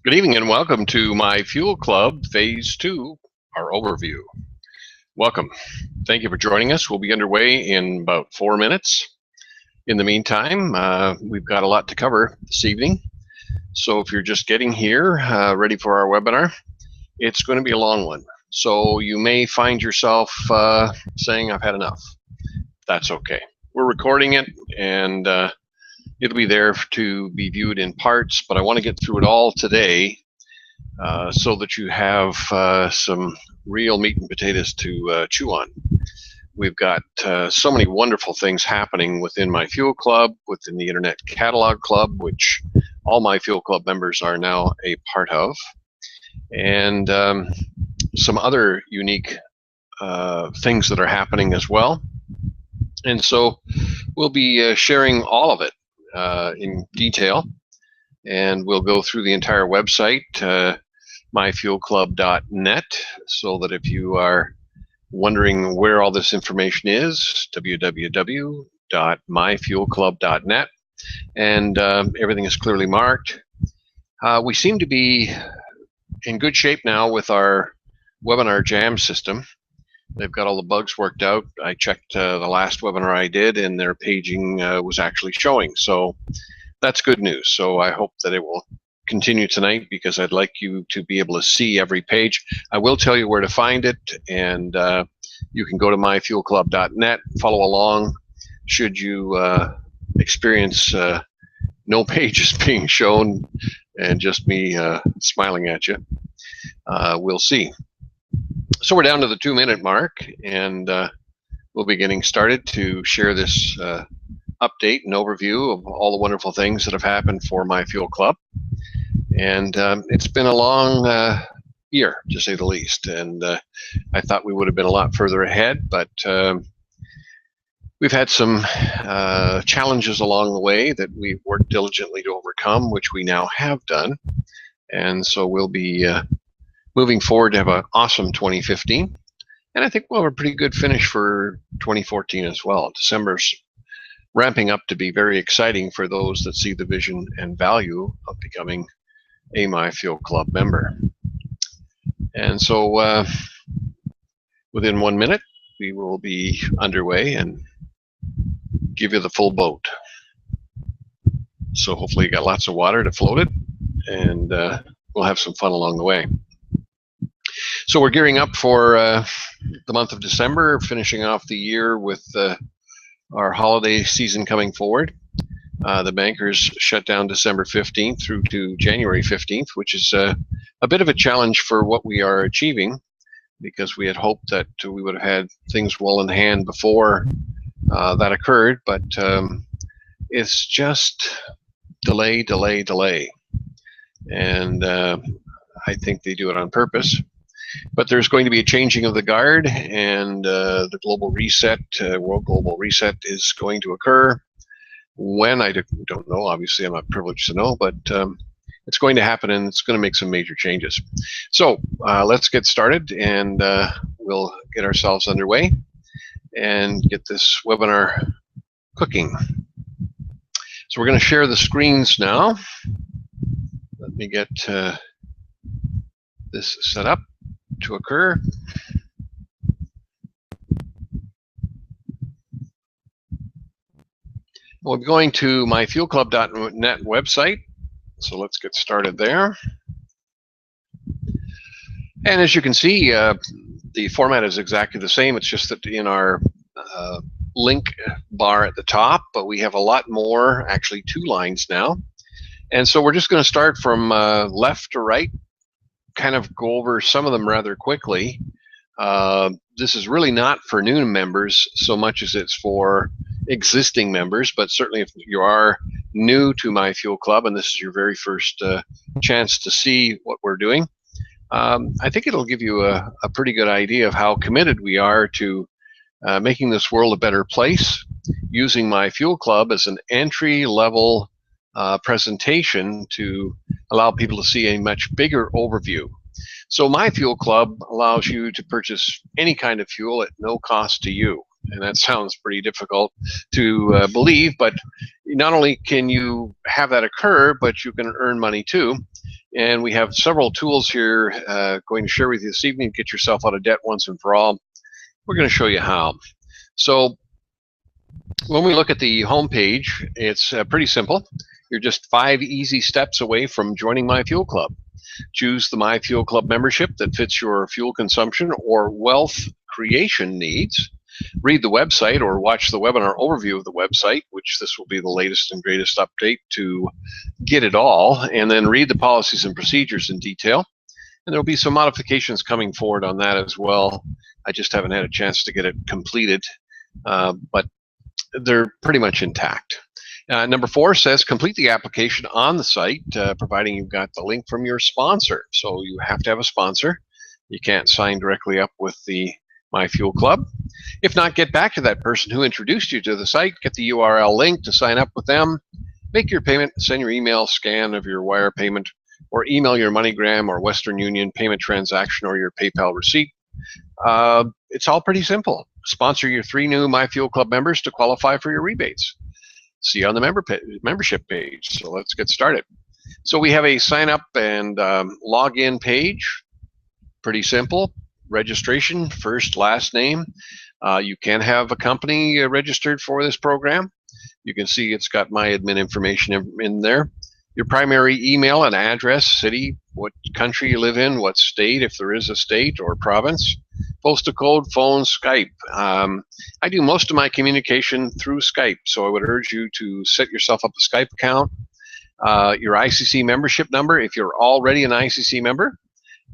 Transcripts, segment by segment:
Good evening and welcome to My Fuel Club Phase 2, our overview. Welcome. Thank you for joining us. We'll be underway in about 4 minutes. In the meantime, we've got a lot to cover this evening. So if you're just getting here, ready for our webinar, it's going to be a long one. So you may find yourself saying, I've had enough. That's okay. We're recording it and it'll be there to be viewed in parts, but I want to get through it all today so that you have some real meat and potatoes to chew on. We've got so many wonderful things happening within My Fuel Club, within the Internet Catalog Club, which all My Fuel Club members are now a part of, and some other unique things that are happening as well. And so we'll be sharing all of it in detail, and we'll go through the entire website, myfuelclub.net, so that if you are wondering where all this information is, www.myfuelclub.net, and everything is clearly marked. We seem to be in good shape now with our webinar jam system. They've got all the bugs worked out. I checked the last webinar I did, and their paging was actually showing. So that's good news. So I hope that it will continue tonight, because I'd like you to be able to see every page. I will tell you where to find it, and you can go to myfuelclub.net, follow along. Should you experience no pages being shown and just me smiling at you, we'll see. So we're down to the 2-minute mark, and we'll be getting started to share this update and overview of all the wonderful things that have happened for My Fuel Club. And it's been a long year, to say the least, and I thought we would have been a lot further ahead, but we've had some challenges along the way that we've worked diligently to overcome, which we now have done. And so we'll be moving forward to have an awesome 2015, and I think we'll have a pretty good finish for 2014 as well. December's ramping up to be very exciting for those that see the vision and value of becoming a My Fuel Club member. And so within 1 minute, we will be underway and give you the full boat. So hopefully you got lots of water to float it, and we'll have some fun along the way. So we're gearing up for the month of December, finishing off the year with our holiday season coming forward. The bankers shut down December 15th through to January 15th, which is a bit of a challenge for what we are achieving, because we had hoped that we would have had things well in hand before that occurred, but it's just delay, delay, delay. And I think they do it on purpose. But there's going to be a changing of the guard, and the global reset, world global reset, is going to occur. When, I don't know. Obviously, I'm not privileged to know, but it's going to happen, and it's going to make some major changes. So let's get started, and we'll get ourselves underway and get this webinar cooking. So we're going to share the screens now. Let me get this set up to occur. We'll be going to myfuelclub.net website, so let's get started there. And as you can see, the format is exactly the same. It's just that in our link bar at the top, but we have a lot more, actually 2 lines now. And so we're just going to start from left to right, kind of go over some of them rather quickly. This is really not for new members so much as it's for existing members, but certainly if you are new to My Fuel Club and this is your very first chance to see what we're doing, I think it'll give you a pretty good idea of how committed we are to making this world a better place, using My Fuel Club as an entry-level presentation to allow people to see a much bigger overview. So My Fuel Club allows you to purchase any kind of fuel at no cost to you. And that sounds pretty difficult to believe, but not only can you have that occur, but you can earn money too. And we have several tools here going to share with you this evening to get yourself out of debt once and for all. We're going to show you how. So when we look at the home page, it's pretty simple. You're just 5 easy steps away from joining Myfuelclub. Choose the Myfuelclub membership that fits your fuel consumption or wealth creation needs. Read the website or watch the webinar overview of the website, which this will be the latest and greatest update to get it all, and then read the policies and procedures in detail. And there will be some modifications coming forward on that as well. I just haven't had a chance to get it completed, but they're pretty much intact. Number 4 says complete the application on the site, providing you've got the link from your sponsor. So you have to have a sponsor. You can't sign directly up with the Myfuelclub. If not, get back to that person who introduced you to the site, get the URL link to sign up with them, make your payment, send your email scan of your wire payment, or email your MoneyGram or Western Union payment transaction or your PayPal receipt. It's all pretty simple. Sponsor your 3 new Myfuelclub members to qualify for your rebates. See you on the membership page. So let's get started. So we have a sign up and login page. Pretty simple. Registration, first, last name. You can have a company registered for this program. You can see it's got my admin information in there. Your primary email and address, city, what country you live in, what state, if there is a state or province, postal code, phone, Skype. I do most of my communication through Skype, so I would urge you to set yourself up a Skype account. Your ICC membership number, if you're already an ICC member,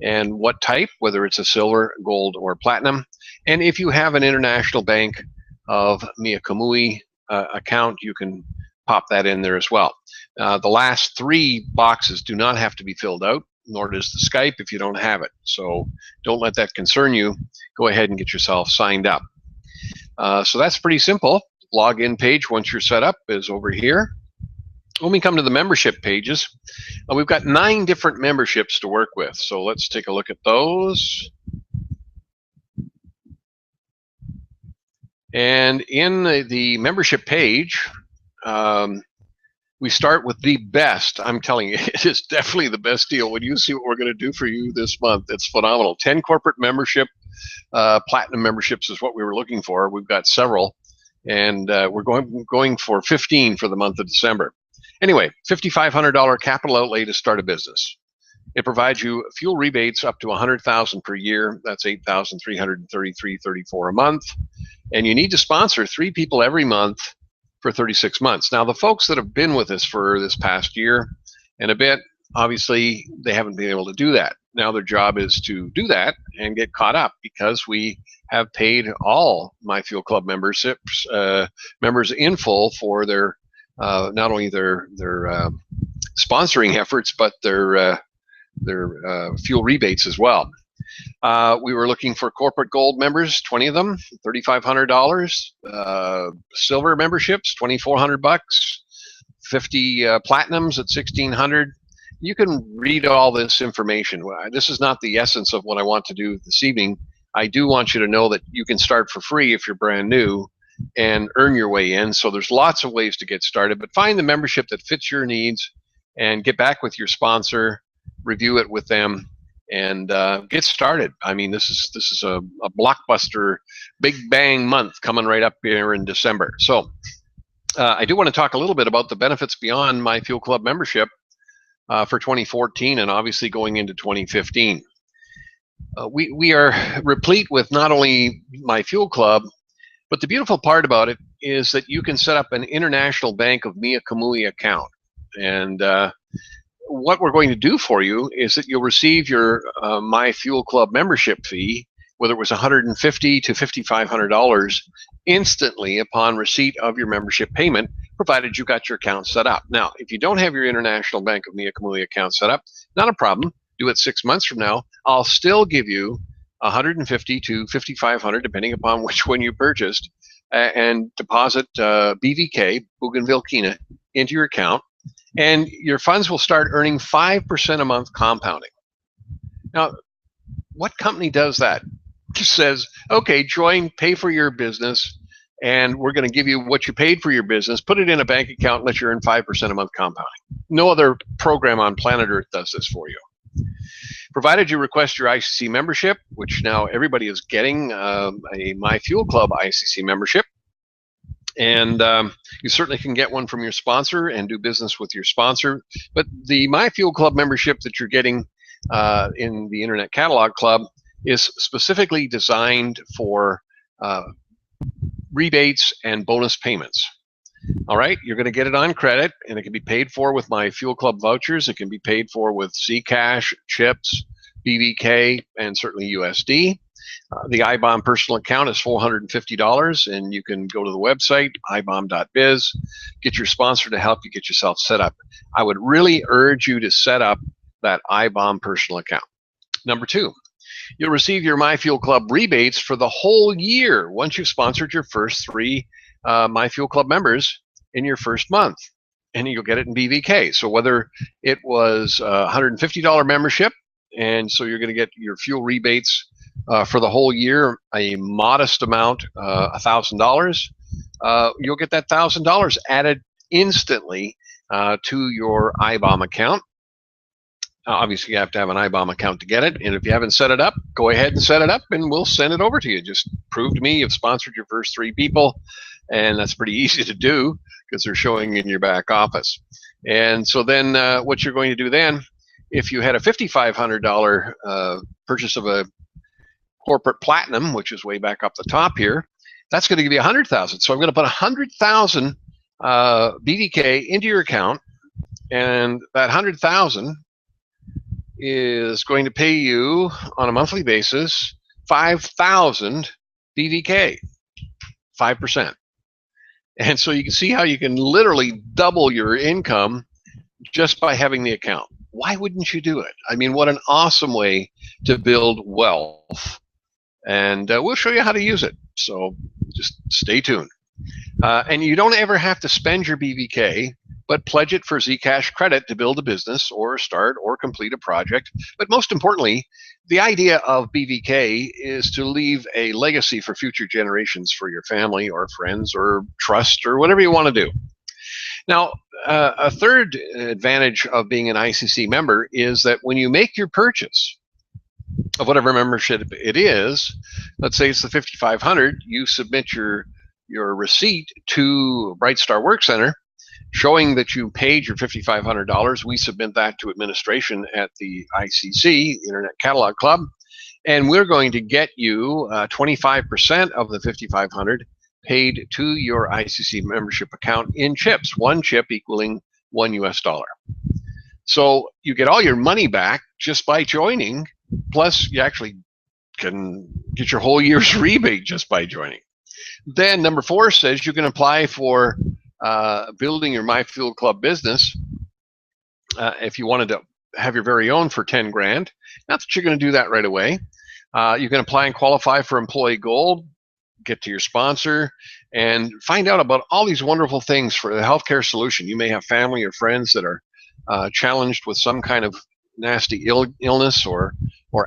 and what type, whether it's a silver, gold, or platinum. And if you have an International Bank of Myfuelclub account, you can pop that in there as well. The last 3 boxes do not have to be filled out, nor does the Skype if you don't have it. So don't let that concern you. Go ahead and get yourself signed up. So that's pretty simple. Login page, once you're set up, is over here. When we come to the membership pages, we've got 9 different memberships to work with. So let's take a look at those. And in the membership page, we start with the best. I'm telling you, it is definitely the best deal. When you see what we're going to do for you this month, it's phenomenal. 10 corporate membership, platinum memberships is what we were looking for. We've got several, and we're going for 15 for the month of December. Anyway, $5,500 capital outlay to start a business. It provides you fuel rebates up to $100,000 per year. That's $8,333.34 a month. And you need to sponsor 3 people every month for 36 months. Now, the folks that have been with us for this past year and a bit, obviously, they haven't been able to do that. Now their job is to do that and get caught up, because we have paid all Myfuelclub memberships members in full for their not only their sponsoring efforts, but their fuel rebates as well. We were looking for corporate gold members, 20 of them, $3,500. Silver memberships, $2,400. 50 platinums at $1,600. You can read all this information. This is not the essence of what I want to do this evening. I do want you to know that you can start for free if you're brand new and earn your way in. So there's lots of ways to get started, but find the membership that fits your needs and get back with your sponsor, review it with them, and get started. I mean, this is a blockbuster, big bang month coming right up here in December. So I do want to talk a little bit about the benefits beyond Myfuelclub membership for 2014 and obviously going into 2015. We are replete with not only Myfuelclub, but the beautiful part about it is that you can set up an International Bank of Myfuelclub account. And what we're going to do for you is that you'll receive your Myfuelclub membership fee, whether it was $150 to $5,500, instantly upon receipt of your membership payment, provided you got your account set up. Now, if you don't have your International Bank of Myfuelclub account set up, not a problem. Do it 6 months from now. I'll still give you $150 to $5,500, depending upon which one you purchased, and deposit BVK, Bougainville-Kina, into your account, and your funds will start earning 5% a month compounding. Now, what company does that? Just says, okay, join, pay for your business, and we're going to give you what you paid for your business, put it in a bank account, and let you earn 5% a month compounding. No other program on planet Earth does this for you. Provided you request your ICC membership, which now everybody is getting a Myfuelclub ICC membership. And you certainly can get one from your sponsor and do business with your sponsor. But the Myfuelclub membership that you're getting in the Internet Catalog Club is specifically designed for rebates and bonus payments. All right, you're going to get it on credit, and it can be paid for with Myfuelclub vouchers. It can be paid for with Zcash, chips, BVK, and certainly USD. The iBomb personal account is $450, and you can go to the website, ibomb.biz, get your sponsor to help you get yourself set up. I would really urge you to set up that iBomb personal account. Number 2, you'll receive your Myfuelclub rebates for the whole year once you've sponsored your first 3 Myfuelclub members in your first month, and you'll get it in BVK. So whether it was a $150 membership, and so you're going to get your fuel rebates for the whole year, a modest amount, $1,000, you'll get that $1,000 added instantly to your iBomb account. Obviously, you have to have an iBomb account to get it, and if you haven't set it up, go ahead and set it up, and we'll send it over to you. Just prove to me you've sponsored your first 3 people, and that's pretty easy to do because they're showing in your back office. And so then what you're going to do then, if you had a $5,500 purchase of a corporate platinum, which is way back up the top here, that's going to give you 100,000. So I'm going to put 100,000 BVK into your account, and that 100,000 is going to pay you on a monthly basis 5,000 BVK, 5%. And so you can see how you can literally double your income just by having the account. Why wouldn't you do it? I mean, what an awesome way to build wealth. And we'll show you how to use it. So just stay tuned. And you don't ever have to spend your BVK, but pledge it for Zcash credit to build a business or start or complete a project. But most importantly, the idea of BVK is to leave a legacy for future generations for your family or friends or trust or whatever you want to do. Now, a third advantage of being an ICC member is that when you make your purchase of whatever membership it is, let's say it's the $5,500, you submit your receipt to Bright Star Work Center showing that you paid your $5,500. We submit that to administration at the ICC, Internet Catalog Club, and we're going to get you 25% of the $5,500 paid to your ICC membership account in chips, 1 chip equaling $1 US. So you get all your money back just by joining, plus you actually can get your whole year's rebate just by joining. Then number 4 says you can apply for building your Myfuelclub business if you wanted to have your very own for 10 grand. Not that you're going to do that right away. You can apply and qualify for Employee Gold, get to your sponsor, and find out about all these wonderful things for the healthcare solution. You may have family or friends that are challenged with some kind of nasty illness or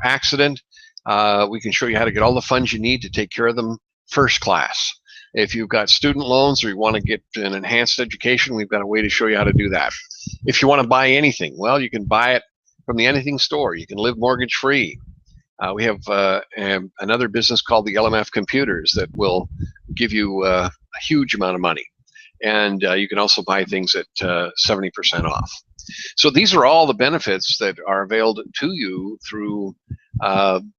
accident. We can show you how to get all the funds you need to take care of them first class. If you've got student loans or you want to get an enhanced education, we've got a way to show you how to do that. If you want to buy anything, well, you can buy it from the anything store. You can live mortgage free. We have another business called the LMF Computers that will give you a huge amount of money. And you can also buy things at 70% off. So these are all the benefits that are available to you through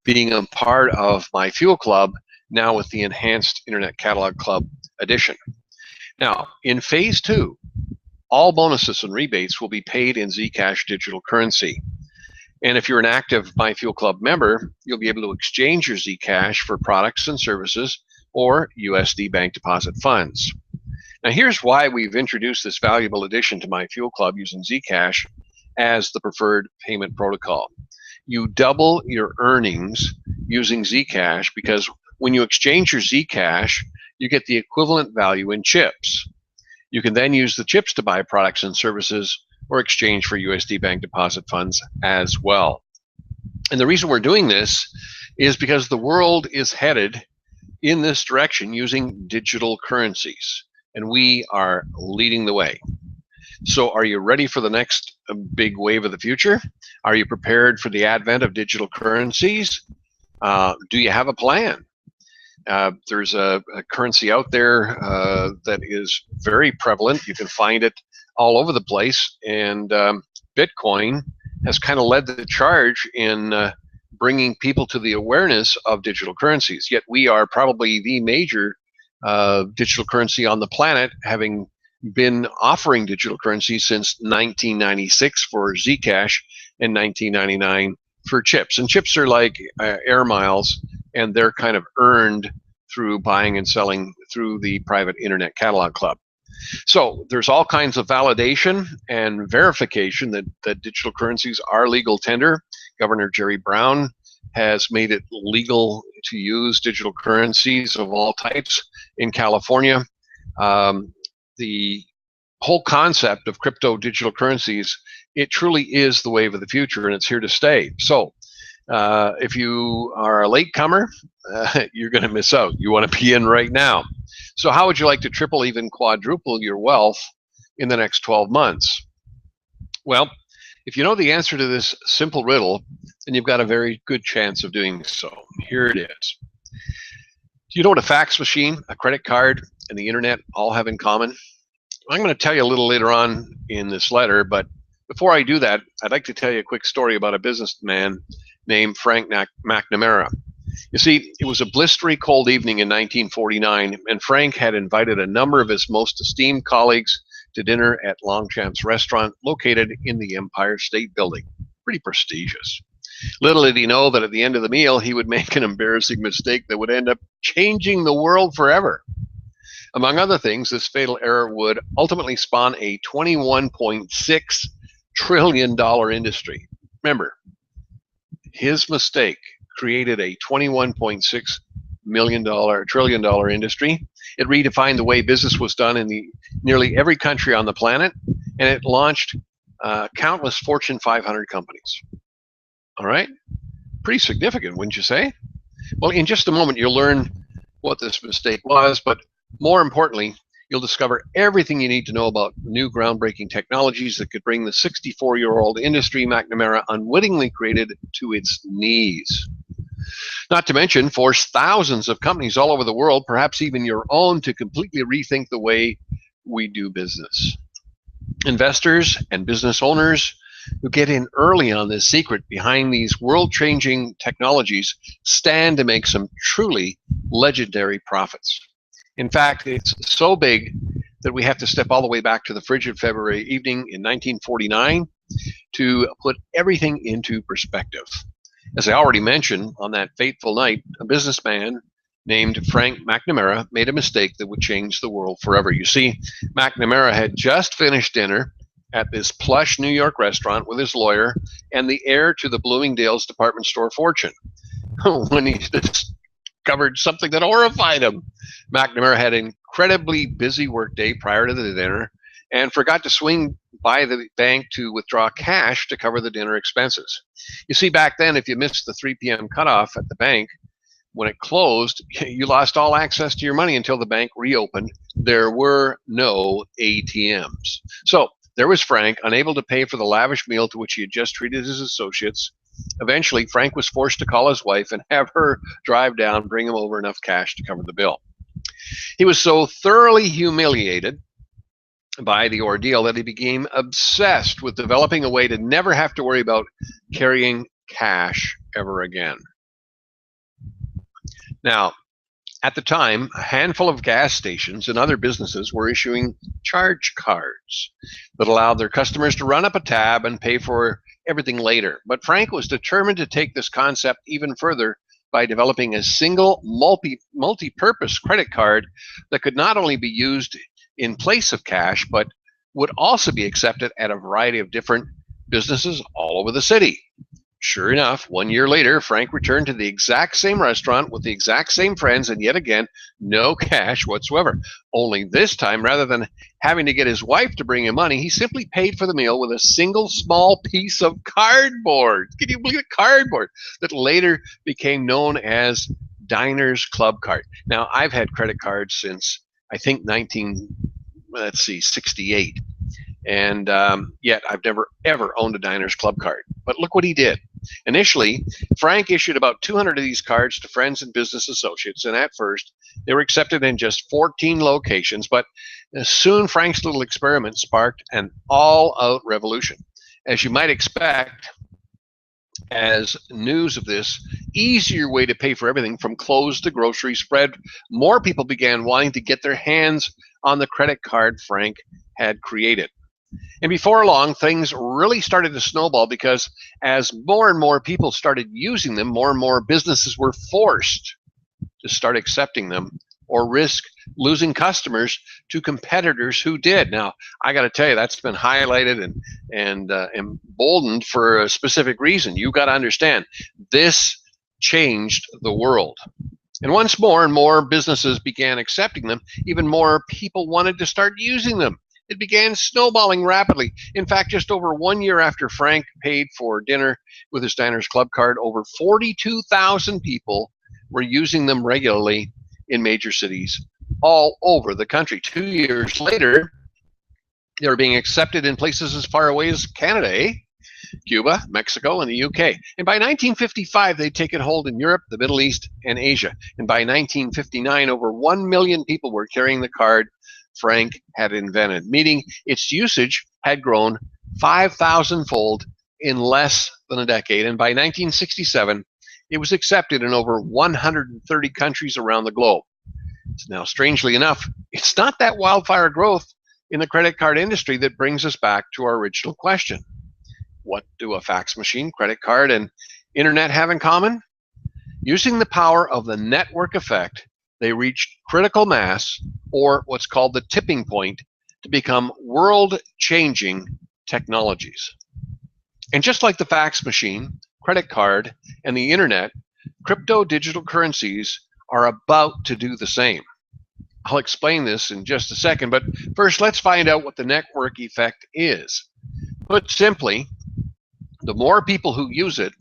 being a part of Myfuelclub, now with the enhanced Internet Catalog Club edition. Now, in phase 2, all bonuses and rebates will be paid in Zcash digital currency. And if you're an active Myfuelclub member, you'll be able to exchange your Zcash for products and services or USD bank deposit funds. Now, here's why we've introduced this valuable addition to Myfuelclub using Zcash as the preferred payment protocol. You double your earnings using Zcash because when you exchange your Zcash, you get the equivalent value in chips. You can then use the chips to buy products and services or exchange for USD bank deposit funds as well. And the reason we're doing this is because the world is headed in this direction using digital currencies, and we are leading the way. So are you ready for the next big wave of the future? Are you prepared for the advent of digital currencies? Do you have a plan? There's a currency out there that is very prevalent. You can find it all over the place, and Bitcoin has kind of led the charge in bringing people to the awareness of digital currencies. Yet we are probably the major digital currency on the planet, having been offering digital currency since 1996 for Zcash and 1999 for chips. And chips are like air miles, and they're kind of earned through buying and selling through the private internet catalog club. So there's all kinds of validation and verification that digital currencies are legal tender. Governor Jerry Brown has made it legal to use digital currencies of all types in California. The whole concept of crypto digital currencies, it truly is the wave of the future, and it's here to stay. So if you are a latecomer, you're going to miss out. You want to be in right now. So how would you like to triple, even quadruple your wealth in the next 12 months? Well, if you know the answer to this simple riddle, then you've got a very good chance of doing so. Here it is. Do you know what a fax machine, a credit card, and the internet all have in common? I'm going to tell you a little later on in this letter, but before I do that, I'd like to tell you a quick story about a businessman named Frank McNamara. You see, it was a blistery cold evening in 1949, and Frank had invited a number of his most esteemed colleagues to dinner at Longchamp's restaurant located in the Empire State Building. Pretty prestigious. Little did he know that at the end of the meal, he would make an embarrassing mistake that would end up changing the world forever. Among other things, this fatal error would ultimately spawn a $21.6 trillion industry. Remember, his mistake created a $21.6 trillion industry. It redefined the way business was done in nearly every country on the planet, and it launched countless Fortune 500 companies. All right? Pretty significant, wouldn't you say? Well, in just a moment, you'll learn what this mistake was, but more importantly, you'll discover everything you need to know about new groundbreaking technologies that could bring the 64-year-old industry McNamara unwittingly created to its knees. Not to mention, force thousands of companies all over the world, perhaps even your own, to completely rethink the way we do business. Investors and business owners who get in early on this secret behind these world-changing technologies stand to make some truly legendary profits. In fact, it's so big that we have to step all the way back to the frigid February evening in 1949 to put everything into perspective. As I already mentioned, on that fateful night, a businessman named Frank McNamara made a mistake that would change the world forever. You see, McNamara had just finished dinner at this plush New York restaurant with his lawyer and the heir to the Bloomingdale's department store fortune when he discovered something that horrified him. McNamara had an incredibly busy workday prior to the dinner and forgot to swing by the bank to withdraw cash to cover the dinner expenses. You see, back then, if you missed the 3 p.m. cutoff at the bank, when it closed, you lost all access to your money until the bank reopened. There were no ATMs. So there was Frank, unable to pay for the lavish meal to which he had just treated his associates. Eventually, Frank was forced to call his wife and have her drive down, bring him over enough cash to cover the bill. He was so thoroughly humiliated by the ordeal that he became obsessed with developing a way to never have to worry about carrying cash ever again. Now, at the time, a handful of gas stations and other businesses were issuing charge cards that allowed their customers to run up a tab and pay for everything later. But Frank was determined to take this concept even further by developing a single multi-purpose credit card that could not only be used in place of cash, but would also be accepted at a variety of different businesses all over the city. Sure enough, 1 year later, Frank returned to the exact same restaurant with the exact same friends, and yet again, no cash whatsoever. Only this time, rather than having to get his wife to bring him money, he simply paid for the meal with a single small piece of cardboard. Can you believe it? Cardboard that later became known as Diners Club card. Now, I've had credit cards since, I think, 68. And yet I've never, ever owned a Diners Club card. But look what he did. Initially, Frank issued about 200 of these cards to friends and business associates, and at first, they were accepted in just 14 locations, but soon Frank's little experiment sparked an all-out revolution. As you might expect, as news of this easier way to pay for everything from clothes to groceries spread, more people began wanting to get their hands on the credit card Frank had created. And before long, things really started to snowball because as more and more people started using them, more and more businesses were forced to start accepting them or risk losing customers to competitors who did. Now, I got to tell you, that's been highlighted and emboldened for a specific reason. You got to understand, this changed the world. And once more and more businesses began accepting them, even more people wanted to start using them. It began snowballing rapidly. In fact, just over 1 year after Frank paid for dinner with his Diners Club card, over 42,000 people were using them regularly in major cities all over the country. 2 years later, they were being accepted in places as far away as Canada, Cuba, Mexico, and the UK. And by 1955, they'd taken hold in Europe, the Middle East, and Asia. And by 1959, over 1 million people were carrying the card Frank had invented, meaning its usage had grown 5,000-fold in less than a decade. And by 1967, it was accepted in over 130 countries around the globe. Now, strangely enough, it's not that wildfire growth in the credit card industry that brings us back to our original question. What do a fax machine, credit card, and internet have in common? Using the power of the network effect, they reached critical mass, or what's called the tipping point, to become world-changing technologies. And just like the fax machine, credit card, and the internet, crypto digital currencies are about to do the same. I'll explain this in just a second, but first let's find out what the network effect is. Put simply, the more people who use it,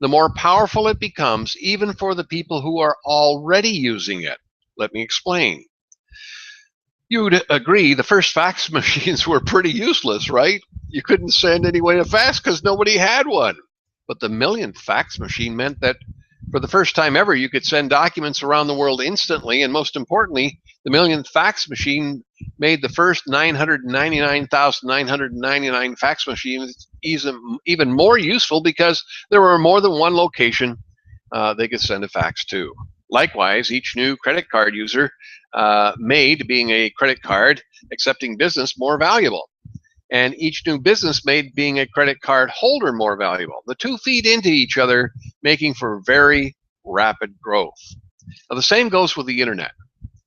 the more powerful it becomes, even for the people who are already using it. Let me explain. You'd agree the first fax machines were pretty useless, right? You couldn't send anyone a fax because nobody had one. But the millionth fax machine meant that for the first time ever, you could send documents around the world instantly, and most importantly, the millionth fax machine made the first 999,999 fax machines even more useful because there were more than one location they could send a fax to. Likewise, each new credit card user made being a credit card accepting business more valuable. And each new business made being a credit card holder more valuable. The two feed into each other, making for very rapid growth. Now, the same goes with the internet.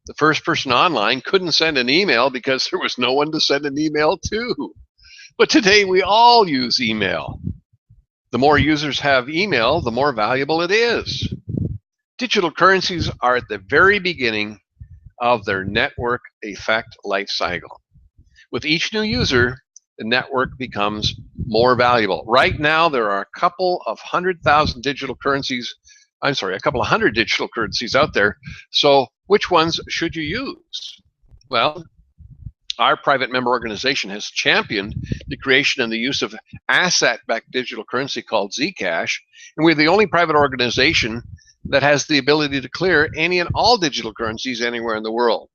The first person online couldn't send an email because there was no one to send an email to. But today we all use email. The more users have email, the more valuable it is. Digital currencies are at the very beginning of their network effect life cycle. With each new user, the network becomes more valuable. Right now, there are a couple of hundred digital currencies out there. So which ones should you use? Well, our private member organization has championed the creation and the use of asset-backed digital currency called Zcash, and we're the only private organization that has the ability to clear any and all digital currencies anywhere in the world.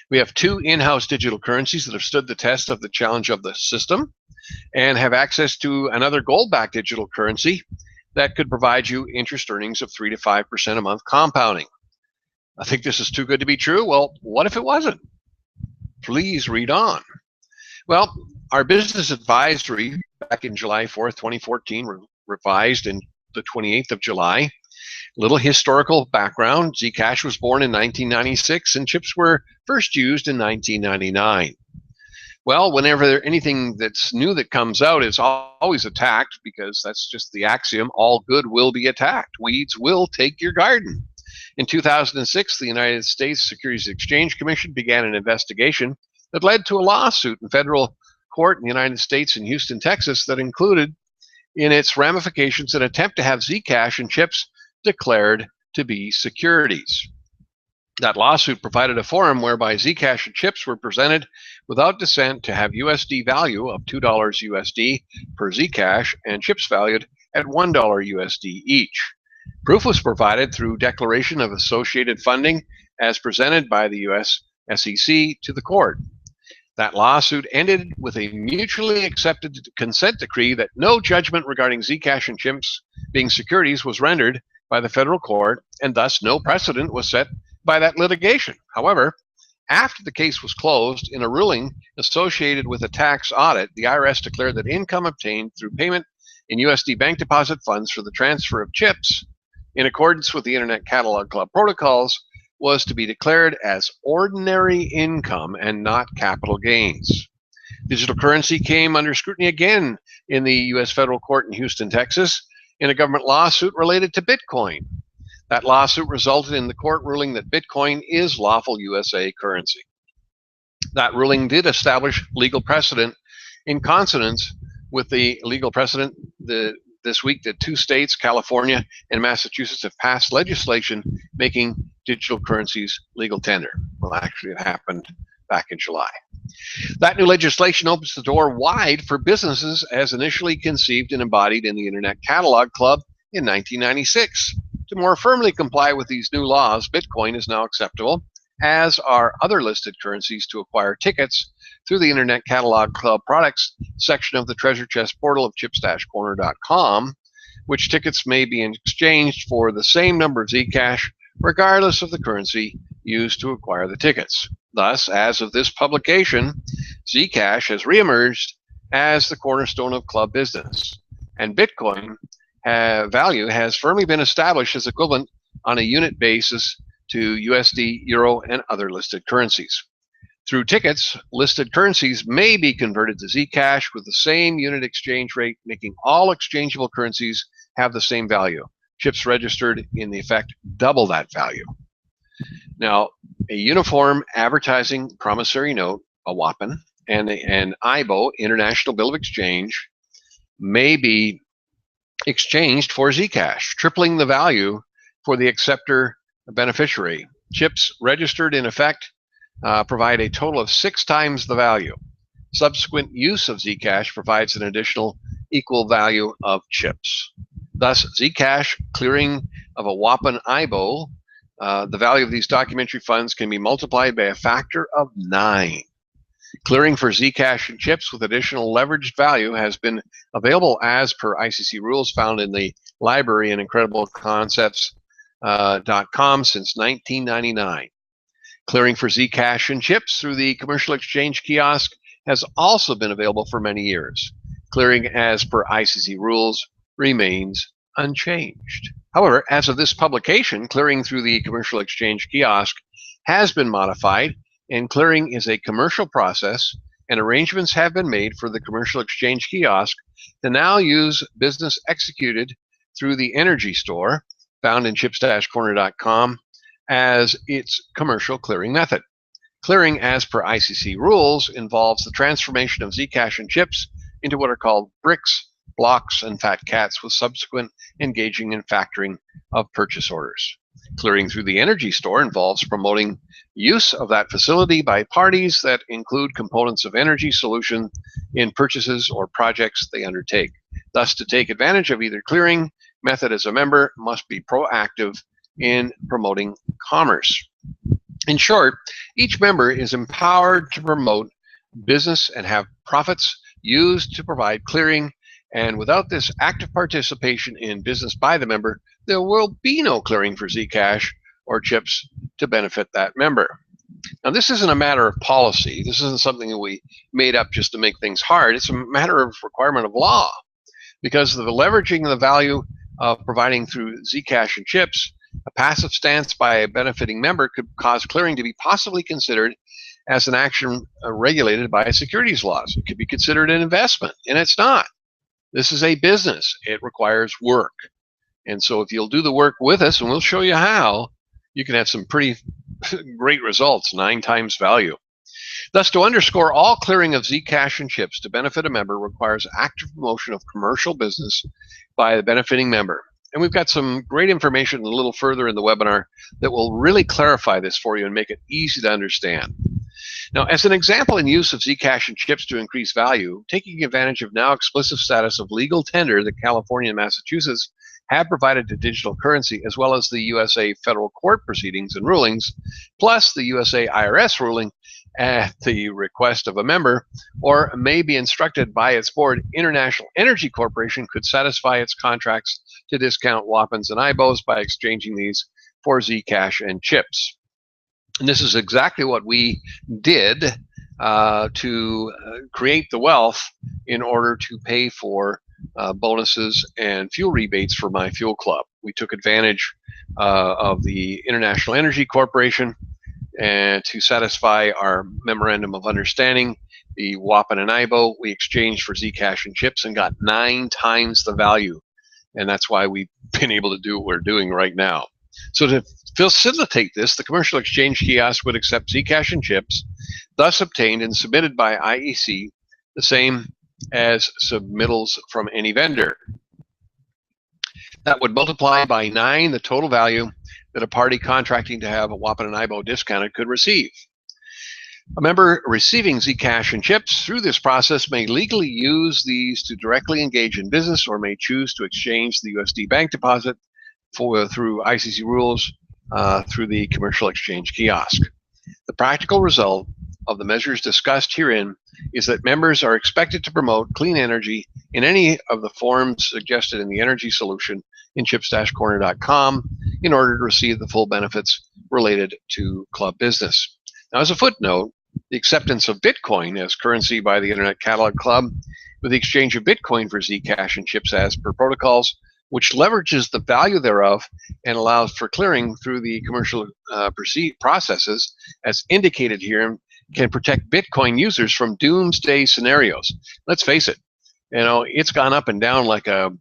We have 2 in-house digital currencies that have stood the test of the challenge of the system and have access to another gold-backed digital currency that could provide you interest earnings of 3 to 5% a month compounding. I think this is too good to be true. Well, what if it wasn't? Please read on. Well, our business advisory back in July 4th, 2014, revised in the 28th of July. Little historical background. Zcash was born in 1996 and chips were first used in 1999. Well, whenever anything that's new that comes out is always attacked because that's just the axiom, all good will be attacked. Weeds will take your garden. In 2006, the United States Securities Exchange Commission began an investigation that led to a lawsuit in federal court in the United States in Houston, Texas that included in its ramifications an attempt to have Zcash and chips declared to be securities. That lawsuit provided a forum whereby Zcash and chips were presented without dissent to have USD value of $2 USD per Zcash and chips valued at $1 USD each. Proof was provided through declaration of associated funding as presented by the US SEC to the court. That lawsuit ended with a mutually accepted consent decree that no judgment regarding Zcash and chips being securities was rendered by the federal court, and thus no precedent was set by that litigation. However, after the case was closed, in a ruling associated with a tax audit, the IRS declared that income obtained through payment in USD bank deposit funds for the transfer of chips in accordance with the Internet Catalog Club protocols was to be declared as ordinary income and not capital gains. Digital currency came under scrutiny again in the U.S. federal court in Houston, Texas, in a government lawsuit related to Bitcoin. That lawsuit resulted in the court ruling that Bitcoin is lawful USA currency. That ruling did establish legal precedent in consonance with the legal precedent this week that 2 states, California and Massachusetts, have passed legislation making digital currencies legal tender. Well, actually, it happened back in July. That new legislation opens the door wide for businesses as initially conceived and embodied in the Internet Catalog Club in 1996. To more firmly comply with these new laws, Bitcoin is now acceptable, as are other listed currencies, to acquire tickets through the Internet Catalog Club products section of the treasure chest portal of chips-corner.com, which tickets may be exchanged for the same number of Zcash, regardless of the currency used to acquire the tickets. Thus, as of this publication, Zcash has reemerged as the cornerstone of club business, and Bitcoin value has firmly been established as equivalent on a unit basis to USD, Euro, and other listed currencies. Through tickets, listed currencies may be converted to Zcash with the same unit exchange rate, making all exchangeable currencies have the same value. Chips registered in the effect double that value. Now, a uniform advertising promissory note, a WAPN, and an IBO, International Bill of Exchange, may be exchanged for Zcash, tripling the value for the acceptor beneficiary. Chips registered in effect provide a total of 6 times the value. Subsequent use of Zcash provides an additional equal value of chips. Thus, Zcash clearing of a WAPN IBO, the value of these documentary funds can be multiplied by a factor of 9. Clearing for Zcash and chips with additional leveraged value has been available as per ICC rules found in the library and incredibleconcepts.com since 1999. Clearing for Zcash and chips through the commercial exchange kiosk has also been available for many years. Clearing as per ICC rules remains unchanged. However, as of this publication, clearing through the commercial exchange kiosk has been modified, and clearing is a commercial process, and arrangements have been made for the commercial exchange kiosk to now use business executed through the energy store found in chips-corner.com as its commercial clearing method. Clearing as per ICC rules involves the transformation of Zcash and chips into what are called bricks, blocks, and fat cats, with subsequent engaging in factoring of purchase orders. Clearing through the energy store involves promoting use of that facility by parties that include components of energy solution in purchases or projects they undertake. Thus, to take advantage of either clearing method as a member must be proactive in promoting commerce. In short, each member is empowered to promote business and have profits used to provide clearing, and without this active participation in business by the member, there will be no clearing for Zcash or chips to benefit that member. Now, this isn't a matter of policy. This isn't something that we made up just to make things hard. It's a matter of requirement of law, because of the leveraging of the value of providing through Zcash and chips, a passive stance by a benefiting member could cause clearing to be possibly considered as an action regulated by securities laws. It could be considered an investment, and it's not. This is a business. It requires work. And so if you'll do the work with us, and we'll show you how, you can have some pretty great results, 9 times value. Thus, to underscore, all clearing of Zcash and chips to benefit a member requires active promotion of commercial business by the benefiting member. And we've got some great information a little further in the webinar that will really clarify this for you and make it easy to understand. Now, as an example in use of Zcash and chips to increase value, taking advantage of now explicit status of legal tender that California and Massachusetts have provided to digital currency, as well as the USA federal court proceedings and rulings, plus the USA IRS ruling at the request of a member, or may be instructed by its board, International Energy Corporation could satisfy its contracts to discount WAPNs and IBOs by exchanging these for Zcash and chips. And this is exactly what we did to create the wealth in order to pay for bonuses and fuel rebates for Myfuelclub. We took advantage of the International Energy Corporation and to satisfy our memorandum of understanding, the WAPN and IBO, we exchanged for Zcash and chips and got 9 times the value. And that's why we've been able to do what we're doing right now. So to facilitate this, the commercial exchange kiosk would accept Zcash and chips, thus obtained and submitted by IEC, the same as submittals from any vendor. That would multiply by 9 the total value that a party contracting to have a WAPN and IBO discounted could receive. A member receiving Zcash and chips through this process may legally use these to directly engage in business, or may choose to exchange the USD bank deposit through ICC rules through the commercial exchange kiosk. The practical result of the measures discussed herein is that members are expected to promote clean energy in any of the forms suggested in the energy solution in chips-corner.com in order to receive the full benefits related to club business. Now, as a footnote, the acceptance of Bitcoin as currency by the Internet Catalog Club with the exchange of Bitcoin for Zcash and chips as per protocols, which leverages the value thereof and allows for clearing through the commercial processes as indicated here, can protect Bitcoin users from doomsday scenarios. Let's face it, you know, it's gone up and down like a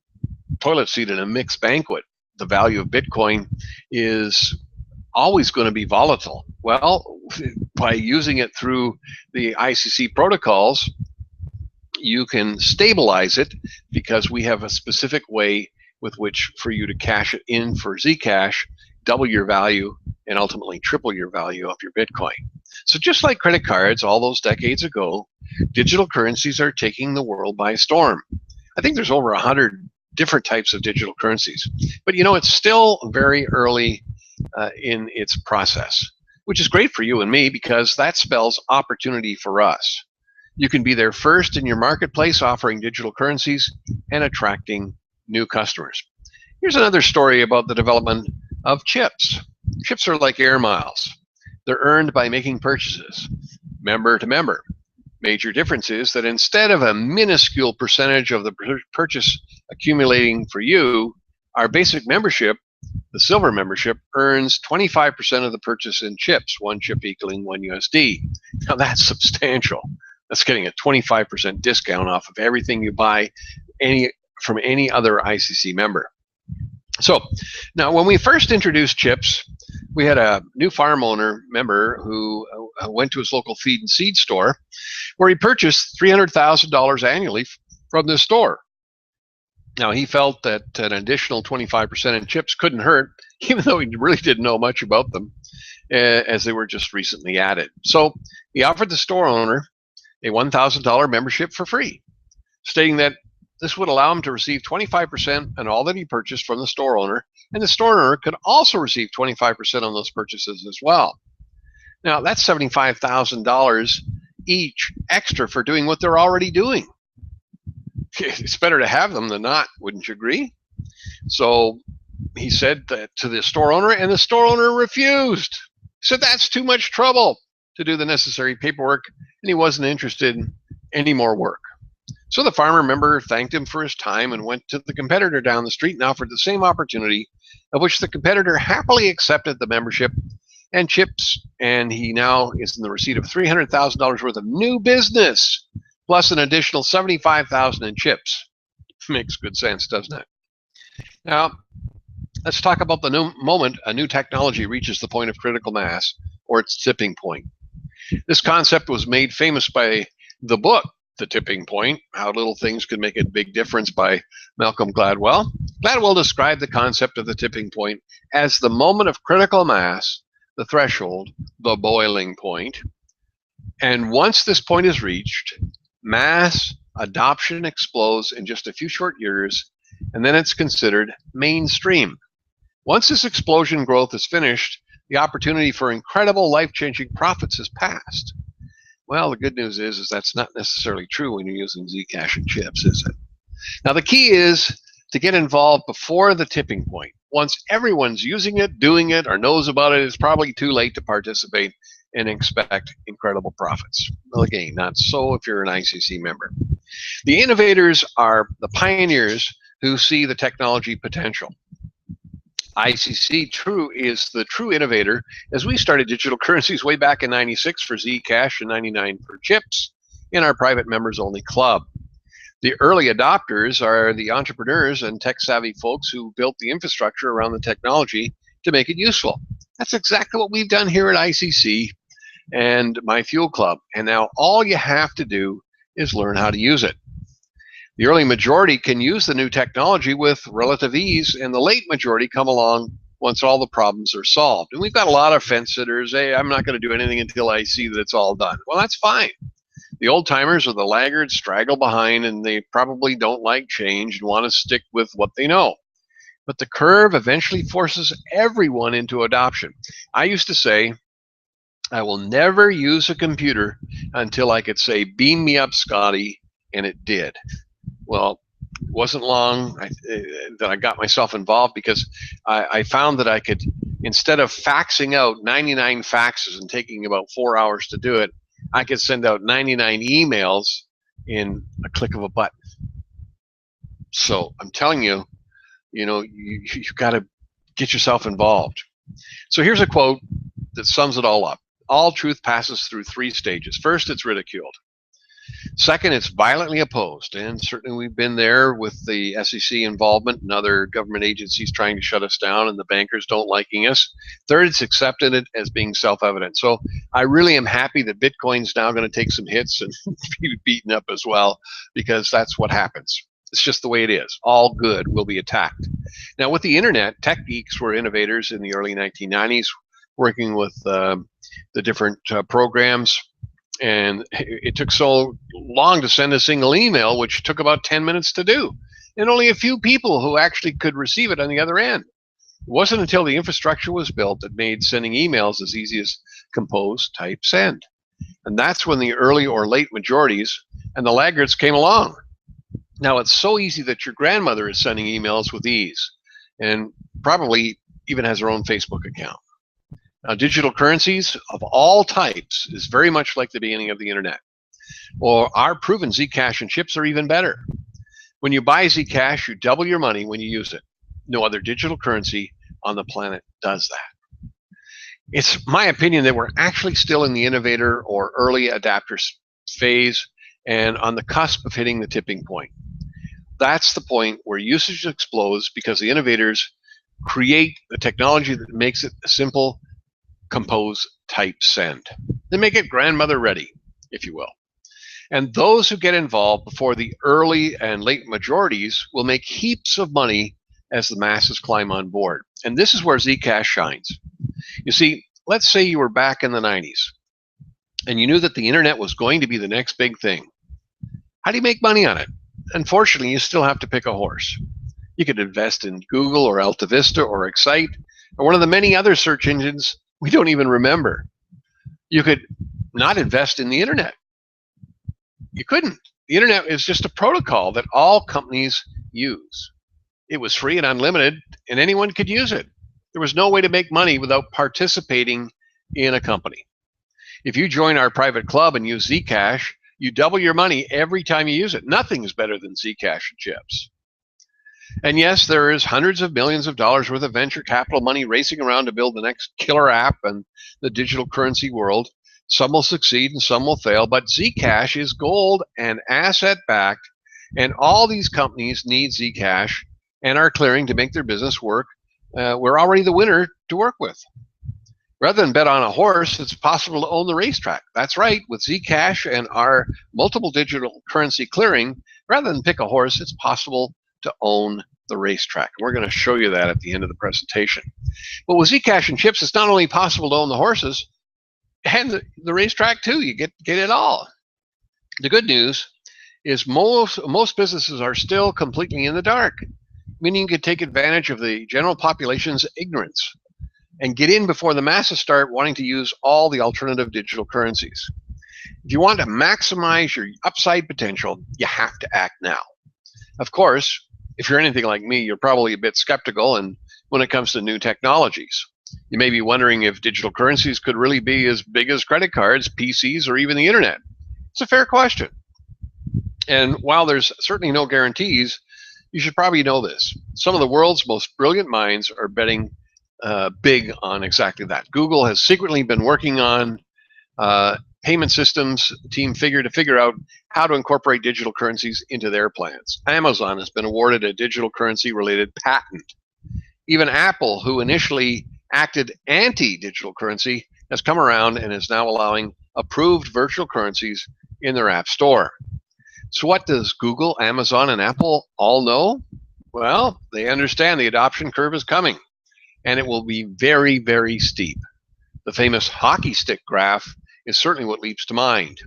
toilet seat in a mixed banquet. The value of Bitcoin is always going to be volatile. Well, by using it through the ICC protocols, you can stabilize it because we have a specific way with which for you to cash it in for Zcash, double your value, and ultimately triple your value of your Bitcoin. So just like credit cards all those decades ago, digital currencies are taking the world by storm. I think there's over 100 different types of digital currencies. But you know, it's still very early in its process, which is great for you and me because that spells opportunity for us. You can be there first in your marketplace offering digital currencies and attracting new customers. Here's another story about the development of chips. Chips are like air miles. They're earned by making purchases, member to member. Major difference is that instead of a minuscule percentage of the purchase accumulating for you, our basic membership, the silver membership, earns 25% of the purchase in chips, 1 chip equaling 1 USD. Now that's substantial. That's getting a 25% discount off of everything you buy from any other ICC member. So now when we first introduced chips, we had a new farm owner member who went to his local feed and seed store where he purchased $300,000 annually from this store. Now he felt that an additional 25% in chips couldn't hurt, even though he really didn't know much about them, as they were just recently added. So he offered the store owner a $1,000 membership for free, stating that this would allow him to receive 25% on all that he purchased from the store owner, and the store owner could also receive 25% on those purchases as well. Now, that's $75,000 each extra for doing what they're already doing. It's better to have them than not, wouldn't you agree? So he said that to the store owner, and the store owner refused. He said that's too much trouble to do the necessary paperwork, and he wasn't interested in any more work. So the farmer member thanked him for his time and went to the competitor down the street and offered the same opportunity, of which the competitor happily accepted the membership and chips, and he now is in the receipt of $300,000 worth of new business, plus an additional $75,000 in chips. Makes good sense, doesn't it? Now, let's talk about the moment a new technology reaches the point of critical mass, or its tipping point. This concept was made famous by the book, The Tipping Point, How Little Things Could Make a Big Difference by Malcolm Gladwell. Gladwell described the concept of the tipping point as the moment of critical mass, the threshold, the boiling point. And once this point is reached, mass adoption explodes in just a few short years, and then it's considered mainstream. Once this explosion growth is finished, the opportunity for incredible life-changing profits is past. Well, the good news is that's not necessarily true when you're using Zcash and chips, is it? Now, the key is to get involved before the tipping point. Once everyone's using it, doing it, or knows about it, it's probably too late to participate and expect incredible profits. Well, again, not so if you're an ICC member. The innovators are the pioneers who see the technology potential. ICC is the true innovator, as we started digital currencies way back in '96 for Zcash and '99 for chips in our private members only club. The early adopters are the entrepreneurs and tech-savvy folks who built the infrastructure around the technology to make it useful. That's exactly what we've done here at ICC and Myfuelclub. And now all you have to do is learn how to use it. The early majority can use the new technology with relative ease, and the late majority come along once all the problems are solved. And we've got a lot of fence sitters. Hey, I'm not going to do anything until I see that it's all done. Well, that's fine. The old timers or the laggards straggle behind, and they probably don't like change and want to stick with what they know. But the curve eventually forces everyone into adoption. I used to say, I will never use a computer until I could say, beam me up, Scotty, and it did. Well, it wasn't long that I got myself involved, because I found that I could, instead of faxing out 99 faxes and taking about 4 hours to do it, I could send out 99 emails in a click of a button. So I'm telling you, you've got to get yourself involved. So here's a quote that sums it all up. All truth passes through 3 stages. First, it's ridiculed. Second, it's violently opposed, and certainly we've been there with the SEC involvement and other government agencies trying to shut us down, and the bankers don't liking us. Third, it's accepted as being self-evident. So I really am happy that Bitcoin's now going to take some hits and be beaten up as well, because that's what happens. It's just the way it is. All good will be attacked. Now, with the internet, tech geeks were innovators in the early 1990s, working with the different programs. And it took so long to send a single email, which took about 10 minutes to do, and only a few people who actually could receive it on the other end. It wasn't until the infrastructure was built that made sending emails as easy as compose, type, send. And that's when the early or late majorities and the laggards came along. Now it's so easy that your grandmother is sending emails with ease, and probably even has her own Facebook account. Now, digital currencies of all types is very much like the beginning of the internet. Or our proven Zcash and chips are even better. When you buy Zcash, you double your money when you use it. No other digital currency on the planet does that. It's my opinion that we're actually still in the innovator or early adapter phase and on the cusp of hitting the tipping point. That's the point where usage explodes, because the innovators create the technology that makes it simple. Compose, type, send. They make it grandmother ready, if you will. And those who get involved before the early and late majorities will make heaps of money as the masses climb on board. And this is where Zcash shines. You see, let's say you were back in the 90s and you knew that the internet was going to be the next big thing. How do you make money on it? Unfortunately, you still have to pick a horse. You could invest in Google or AltaVista or Excite or one of the many other search engines we don't even remember. You could not invest in the internet. You couldn't. The internet is just a protocol that all companies use. It was free and unlimited, and anyone could use it. There was no way to make money without participating in a company. If you join our private club and use Zcash, you double your money every time you use it. Nothing is better than Zcash and chips. And yes, there is hundreds of millions of dollars worth of venture capital money racing around to build the next killer app in the digital currency world. Some will succeed and some will fail, but Zcash is gold and asset backed, and all these companies need Zcash and are clearing to make their business work. We're already the winner to work with. Rather than bet on a horse, it's possible to own the racetrack. That's right, with Zcash and our multiple digital currency clearing, rather than pick a horse, it's possible to own the racetrack. We're going to show you that at the end of the presentation. But with Zcash and chips, it's not only possible to own the horses and the racetrack too. You get it all. The good news is most businesses are still completely in the dark, meaning you can take advantage of the general population's ignorance and get in before the masses start wanting to use all the alternative digital currencies. If you want to maximize your upside potential, you have to act now. Of course, if you're anything like me, you're probably a bit skeptical and when it comes to new technologies. You may be wondering if digital currencies could really be as big as credit cards, PCs, or even the internet. It's a fair question. And while there's certainly no guarantees, you should probably know this. Some of the world's most brilliant minds are betting big on exactly that. Google has secretly been working on payment systems team to figure out how to incorporate digital currencies into their plans. Amazon has been awarded a digital currency related patent. Even Apple, who initially acted anti-digital currency, has come around and is now allowing approved virtual currencies in their app store. So what does Google, Amazon, and Apple all know? Well, they understand the adoption curve is coming, and it will be very, very steep. The famous hockey stick graph is certainly what leaps to mind.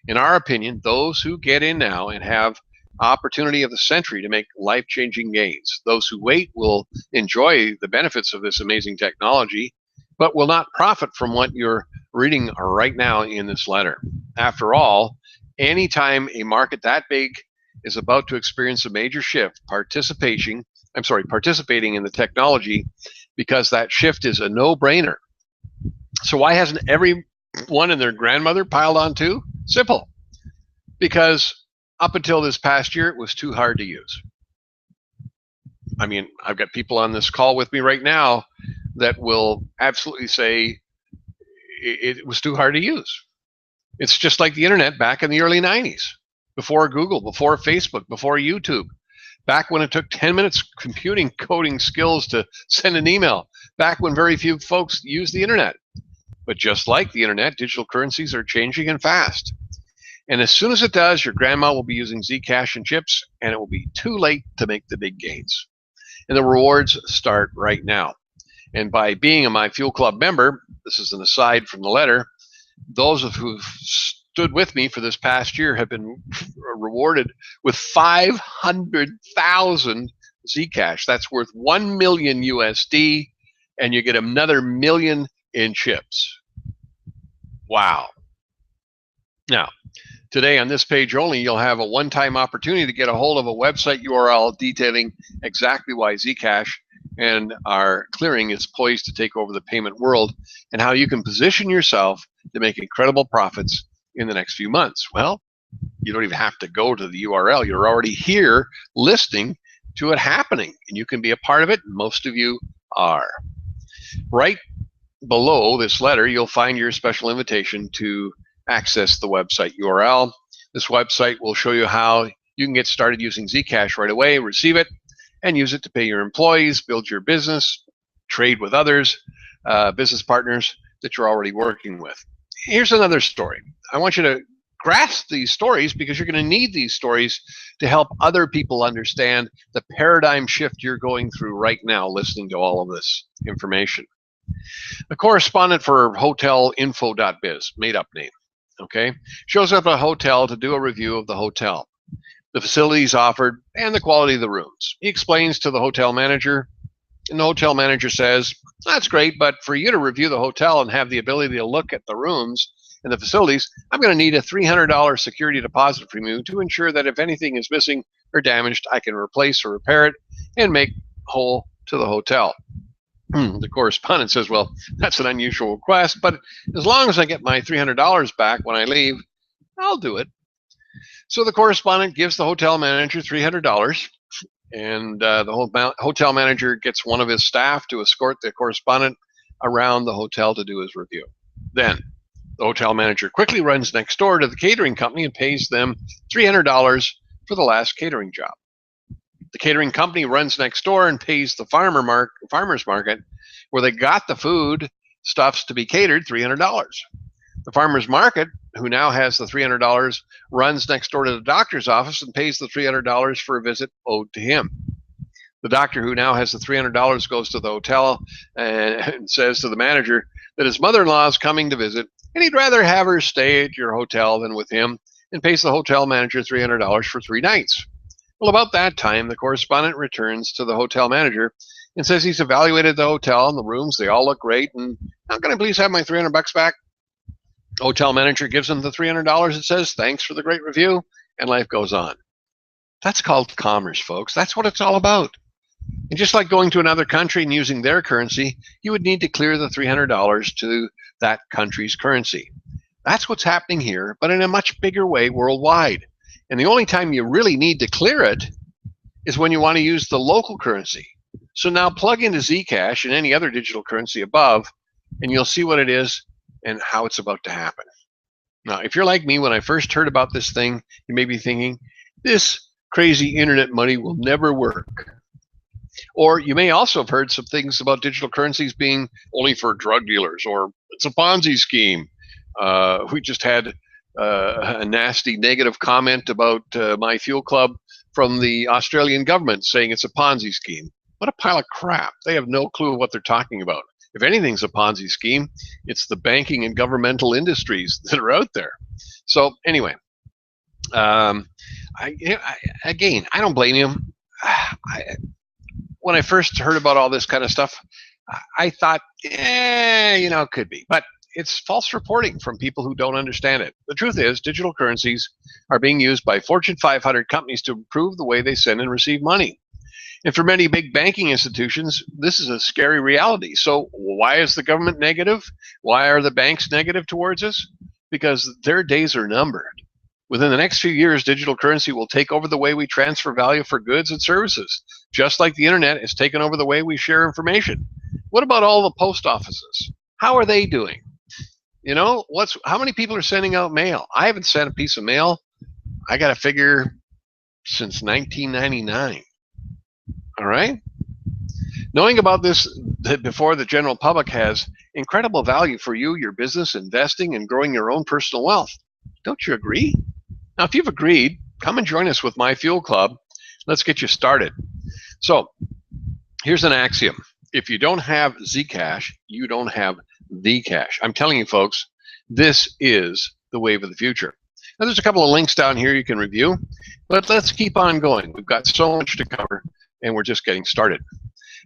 In our opinion, those who get in now and have opportunity of the century to make life-changing gains. Those who wait will enjoy the benefits of this amazing technology, but will not profit from what you're reading right now in this letter. After all, anytime a market that big is about to experience a major shift, participating in the technology, because that shift is a no-brainer. So why hasn't everyone and their grandmother piled on too? Simple. Because up until this past year, it was too hard to use. I mean, I've got people on this call with me right now that will absolutely say it was too hard to use. It's just like the internet back in the early 90s, before Google, before Facebook, before YouTube, back when it took 10 minutes computing coding skills to send an email, back when very few folks used the internet. But just like the internet, digital currencies are changing and fast. And as soon as it does, your grandma will be using Zcash and chips, and it will be too late to make the big gains. And the rewards start right now. And by being a Myfuelclub member, this is an aside from the letter, those of who've stood with me for this past year have been rewarded with 500,000 Zcash. That's worth 1 million USD, and you get another million in chips. Wow. Now, today on this page only, you'll have a one-time opportunity to get a hold of a website URL detailing exactly why Zcash and our clearing is poised to take over the payment world and how you can position yourself to make incredible profits in the next few months. Well, you don't even have to go to the URL. You're already here listening to it happening, and you can be a part of it. Most of you are. Right below this letter, you'll find your special invitation to access the website URL. This website will show you how you can get started using Zcash right away, receive it, and use it to pay your employees, build your business, trade with others, business partners that you're already working with. Here's another story. I want you to grasp these stories because you're going to need these stories to help other people understand the paradigm shift you're going through right now listening to all of this information. The correspondent for hotelinfo.biz, made up name, okay, shows up at a hotel to do a review of the hotel, the facilities offered, and the quality of the rooms. He explains to the hotel manager, and the hotel manager says, that's great, but for you to review the hotel and have the ability to look at the rooms and the facilities, I'm going to need a $300 security deposit from you to ensure that if anything is missing or damaged, I can replace or repair it and make whole to the hotel. The correspondent says, well, that's an unusual request, but as long as I get my $300 back when I leave, I'll do it. So the correspondent gives the hotel manager $300, and the hotel manager gets one of his staff to escort the correspondent around the hotel to do his review. Then the hotel manager quickly runs next door to the catering company and pays them $300 for the last catering job. The catering company runs next door and pays the farmer's market where they got the food stuffs to be catered $300. The farmer's market, who now has the $300, runs next door to the doctor's office and pays the $300 for a visit owed to him. The doctor who now has the $300 goes to the hotel and says to the manager that his mother-in-law is coming to visit, and he'd rather have her stay at your hotel than with him, and pays the hotel manager $300 for 3 nights. Well, about that time, the correspondent returns to the hotel manager and says he's evaluated the hotel and the rooms. They all look great, and how can I please have my $300 back? Hotel manager gives him the $300 and says, thanks for the great review, and life goes on. That's called commerce, folks. That's what it's all about. And just like going to another country and using their currency, you would need to clear the $300 to that country's currency. That's what's happening here, but in a much bigger way worldwide. And the only time you really need to clear it is when you want to use the local currency. So now plug into Zcash and any other digital currency above, and you'll see what it is and how it's about to happen. Now, if you're like me, when I first heard about this thing, you may be thinking, this crazy internet money will never work. Or you may also have heard some things about digital currencies being only for drug dealers, or it's a Ponzi scheme. We just had a nasty negative comment about Myfuelclub from the Australian government saying it's a Ponzi scheme. What a pile of crap. They have no clue what they're talking about. If anything's a Ponzi scheme, it's the banking and governmental industries that are out there. So anyway, again, I don't blame you. When I first heard about all this kind of stuff, I thought, it could be. But it's false reporting from people who don't understand it. The truth is, digital currencies are being used by Fortune 500 companies to improve the way they send and receive money. And for many big banking institutions, this is a scary reality. So why is the government negative? Why are the banks negative towards us? Because their days are numbered. Within the next few years, digital currency will take over the way we transfer value for goods and services, just like the internet has taken over the way we share information. What about all the post offices? How are they doing? How many people are sending out mail? I haven't sent a piece of mail, I got to figure, since 1999. All right? Knowing about this before the general public has incredible value for you, your business, investing, and growing your own personal wealth. Don't you agree? Now, if you've agreed, come and join us with Myfuelclub. Let's get you started. So, here's an axiom. If you don't have Zcash, you don't have the cash. I'm telling you, folks, this is the wave of the future. Now, there's a couple of links down here you can review, but let's keep on going. We've got so much to cover, and we're just getting started.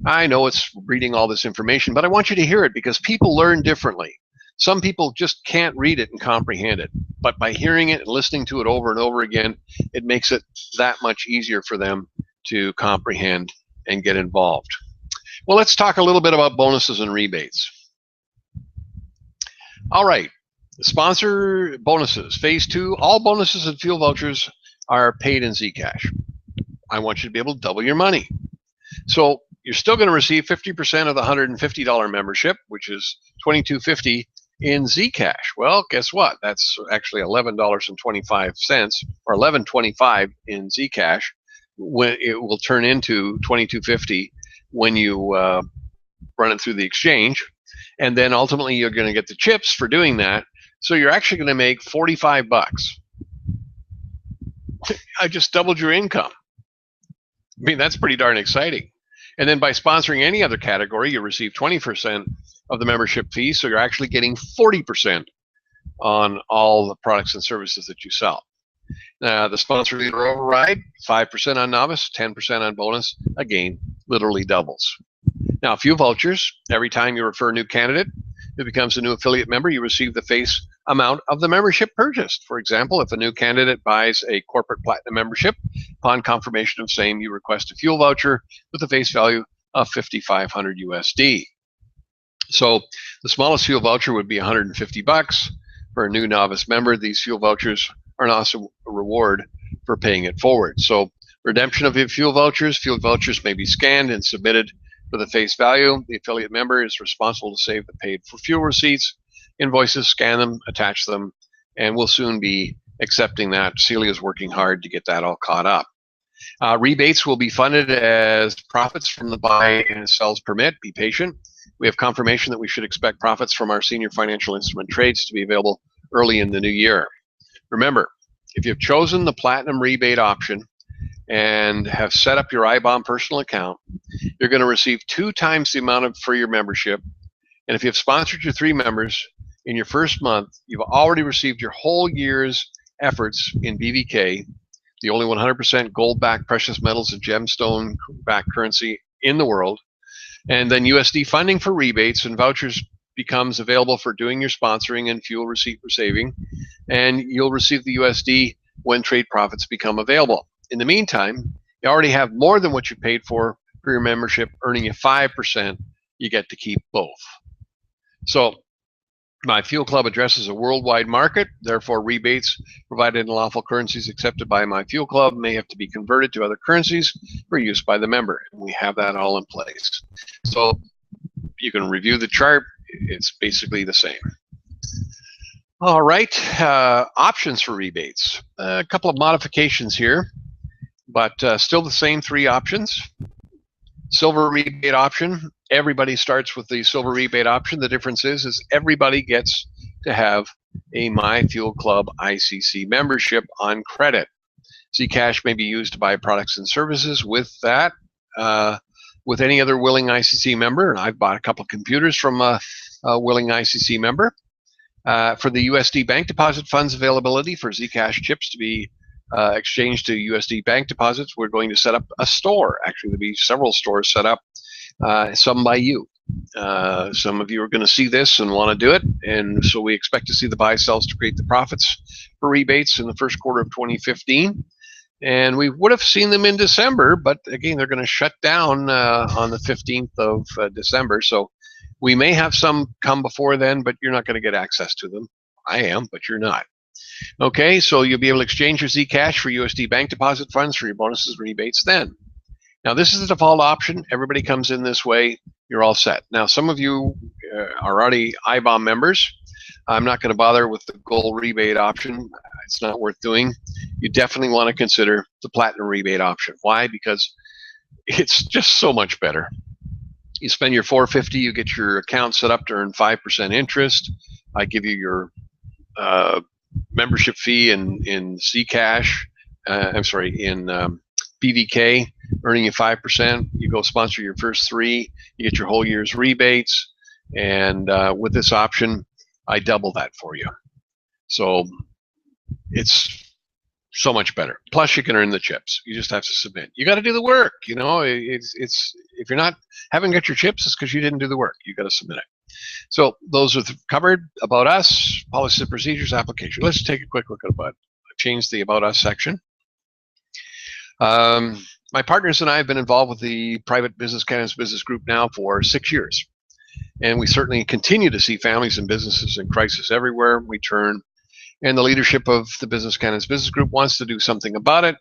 I know it's reading all this information, but I want you to hear it because people learn differently. Some people just can't read it and comprehend it, but by hearing it and listening to it over and over again, it makes it that much easier for them to comprehend and get involved. Well, let's talk a little bit about bonuses and rebates. All right, sponsor bonuses. Phase 2, all bonuses and fuel vouchers are paid in Zcash. I want you to be able to double your money. So you're still going to receive 50% of the $150 membership, which is $22.50 in Zcash. Well, guess what? That's actually $11.25 or $11.25 in Zcash. When it will turn into $22.50 when you run it through the exchange, and then ultimately you're going to get the chips for doing that. So you're actually going to make $45. I just doubled your income. I mean, that's pretty darn exciting. And then by sponsoring any other category, you receive 20% of the membership fee, so you're actually getting 40% on all the products and services that you sell. The sponsor leader override, 5% on novice, 10% on bonus, again, literally doubles. Now, fuel vouchers, every time you refer a new candidate who becomes a new affiliate member, you receive the face amount of the membership purchased. For example, if a new candidate buys a corporate platinum membership, upon confirmation of same, you request a fuel voucher with a face value of $5,500 USD. So the smallest fuel voucher would be $150 for a new novice member. These fuel vouchers are also a reward for paying it forward. So redemption of fuel vouchers may be scanned and submitted for the face value. The affiliate member is responsible to save the paid for fuel receipts, invoices, scan them, attach them, and we'll soon be accepting that. Celia is working hard to get that all caught up. Rebates will be funded as profits from the buy and sells permit. Be patient. We have confirmation that we should expect profits from our senior financial instrument trades to be available early in the new year. Remember, if you've chosen the platinum rebate option and have set up your IBOM personal account, you're going to receive 2 times the amount for your membership. And if you have sponsored your 3 members in your first month, you've already received your whole year's efforts in BVK, the only 100% gold-backed precious metals and gemstone-backed currency in the world. And then USD funding for rebates and vouchers becomes available for doing your sponsoring and fuel receipt for saving. And you'll receive the USD when trade profits become available. In the meantime, you already have more than what you paid for your membership, earning you 5%. You get to keep both. So Myfuelclub addresses a worldwide market. Therefore, rebates provided in lawful currencies accepted by Myfuelclub may have to be converted to other currencies for use by the member. And we have that all in place. So you can review the chart. It's basically the same. All right, options for rebates. A couple of modifications here, but still the same 3 options. Silver rebate option. Everybody starts with the silver rebate option. The difference is everybody gets to have a Myfuelclub ICC membership on credit. Zcash may be used to buy products and services with that, with any other willing ICC member. And I've bought a couple of computers from a willing ICC member. For the USD bank deposit funds availability for Zcash chips to be exchanged to USD bank deposits, we're going to set up a store. Actually, there'll be several stores set up, some by you. Some of you are going to see this and want to do it, and so we expect to see the buy sells to create the profits for rebates in the first quarter of 2015. And we would have seen them in December, but again, they're going to shut down on the 15th of December. So we may have some come before then, but you're not going to get access to them. I am, but you're not. Okay, so you'll be able to exchange your Zcash for USD bank deposit funds for your bonuses and rebates then. Now, this is the default option. Everybody comes in this way. You're all set. Now, some of you are already IBOM members. I'm not going to bother with the gold rebate option. It's not worth doing. You definitely want to consider the platinum rebate option. Why? Because it's just so much better. You spend your $450, you get your account set up to earn 5% interest. I give you your membership fee in Zcash. In BVK, earning you 5%. You go sponsor your first 3, you get your whole year's rebates, and with this option, I double that for you. So it's so much better. Plus, you can earn the chips. You just have to submit. You got to do the work. You know, it's if you're not haven't got your chips, it's because you didn't do the work. You got to submit it. So those are covered. About us, policies and procedures, application. Let's take a quick look at about. I've changed the about us section. My partners and I have been involved with the Private Business Cannabis Business Group now for 6 years. And we certainly continue to see families and businesses in crisis everywhere we turn. And the leadership of the Business Cannabis Business Group wants to do something about it.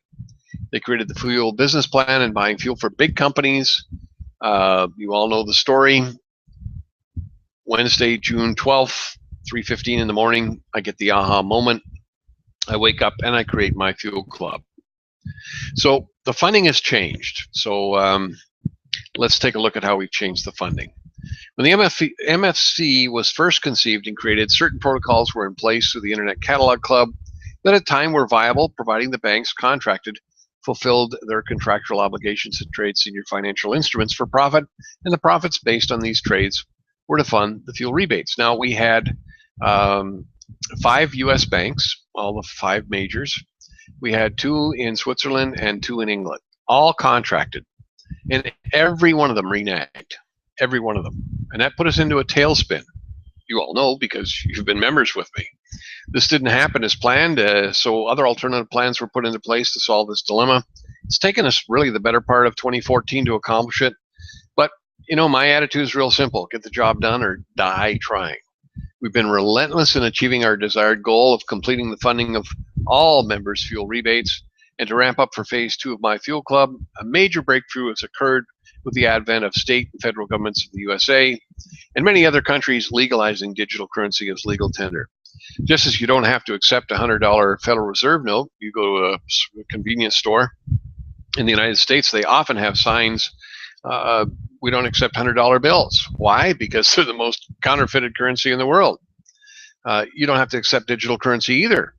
They created the Fuel Business Plan and buying fuel for big companies. You all know the story. Wednesday, June 12th, 3:15 in the morning, I get the aha moment. I wake up and I create Myfuelclub. So the funding has changed. So let's take a look at how we've changed the funding. When the MFC was first conceived and created, certain protocols were in place through the Internet Catalog Club that at time were viable, providing the banks contracted fulfilled their contractual obligations to trade senior financial instruments for profit, and the profits based on these trades were to fund the fuel rebates. Now, we had 5 U.S. banks, all the 5 majors. We had 2 in Switzerland and 2 in England, all contracted, and every one of them reneged. Every one of them. And that put us into a tailspin. You all know because you've been members with me. This didn't happen as planned, so other alternative plans were put into place to solve this dilemma. It's taken us really the better part of 2014 to accomplish it. But, you know, my attitude is real simple. Get the job done or die trying. We've been relentless in achieving our desired goal of completing the funding of all members' fuel rebates. And to ramp up for phase 2 of Myfuelclub, a major breakthrough has occurred with the advent of state and federal governments of the USA and many other countries legalizing digital currency as legal tender. Just as you don't have to accept a $100 Federal Reserve note, you go to a convenience store in the United States, they often have signs, we don't accept $100 bills. Why? Because they're the most counterfeited currency in the world. You don't have to accept digital currency either,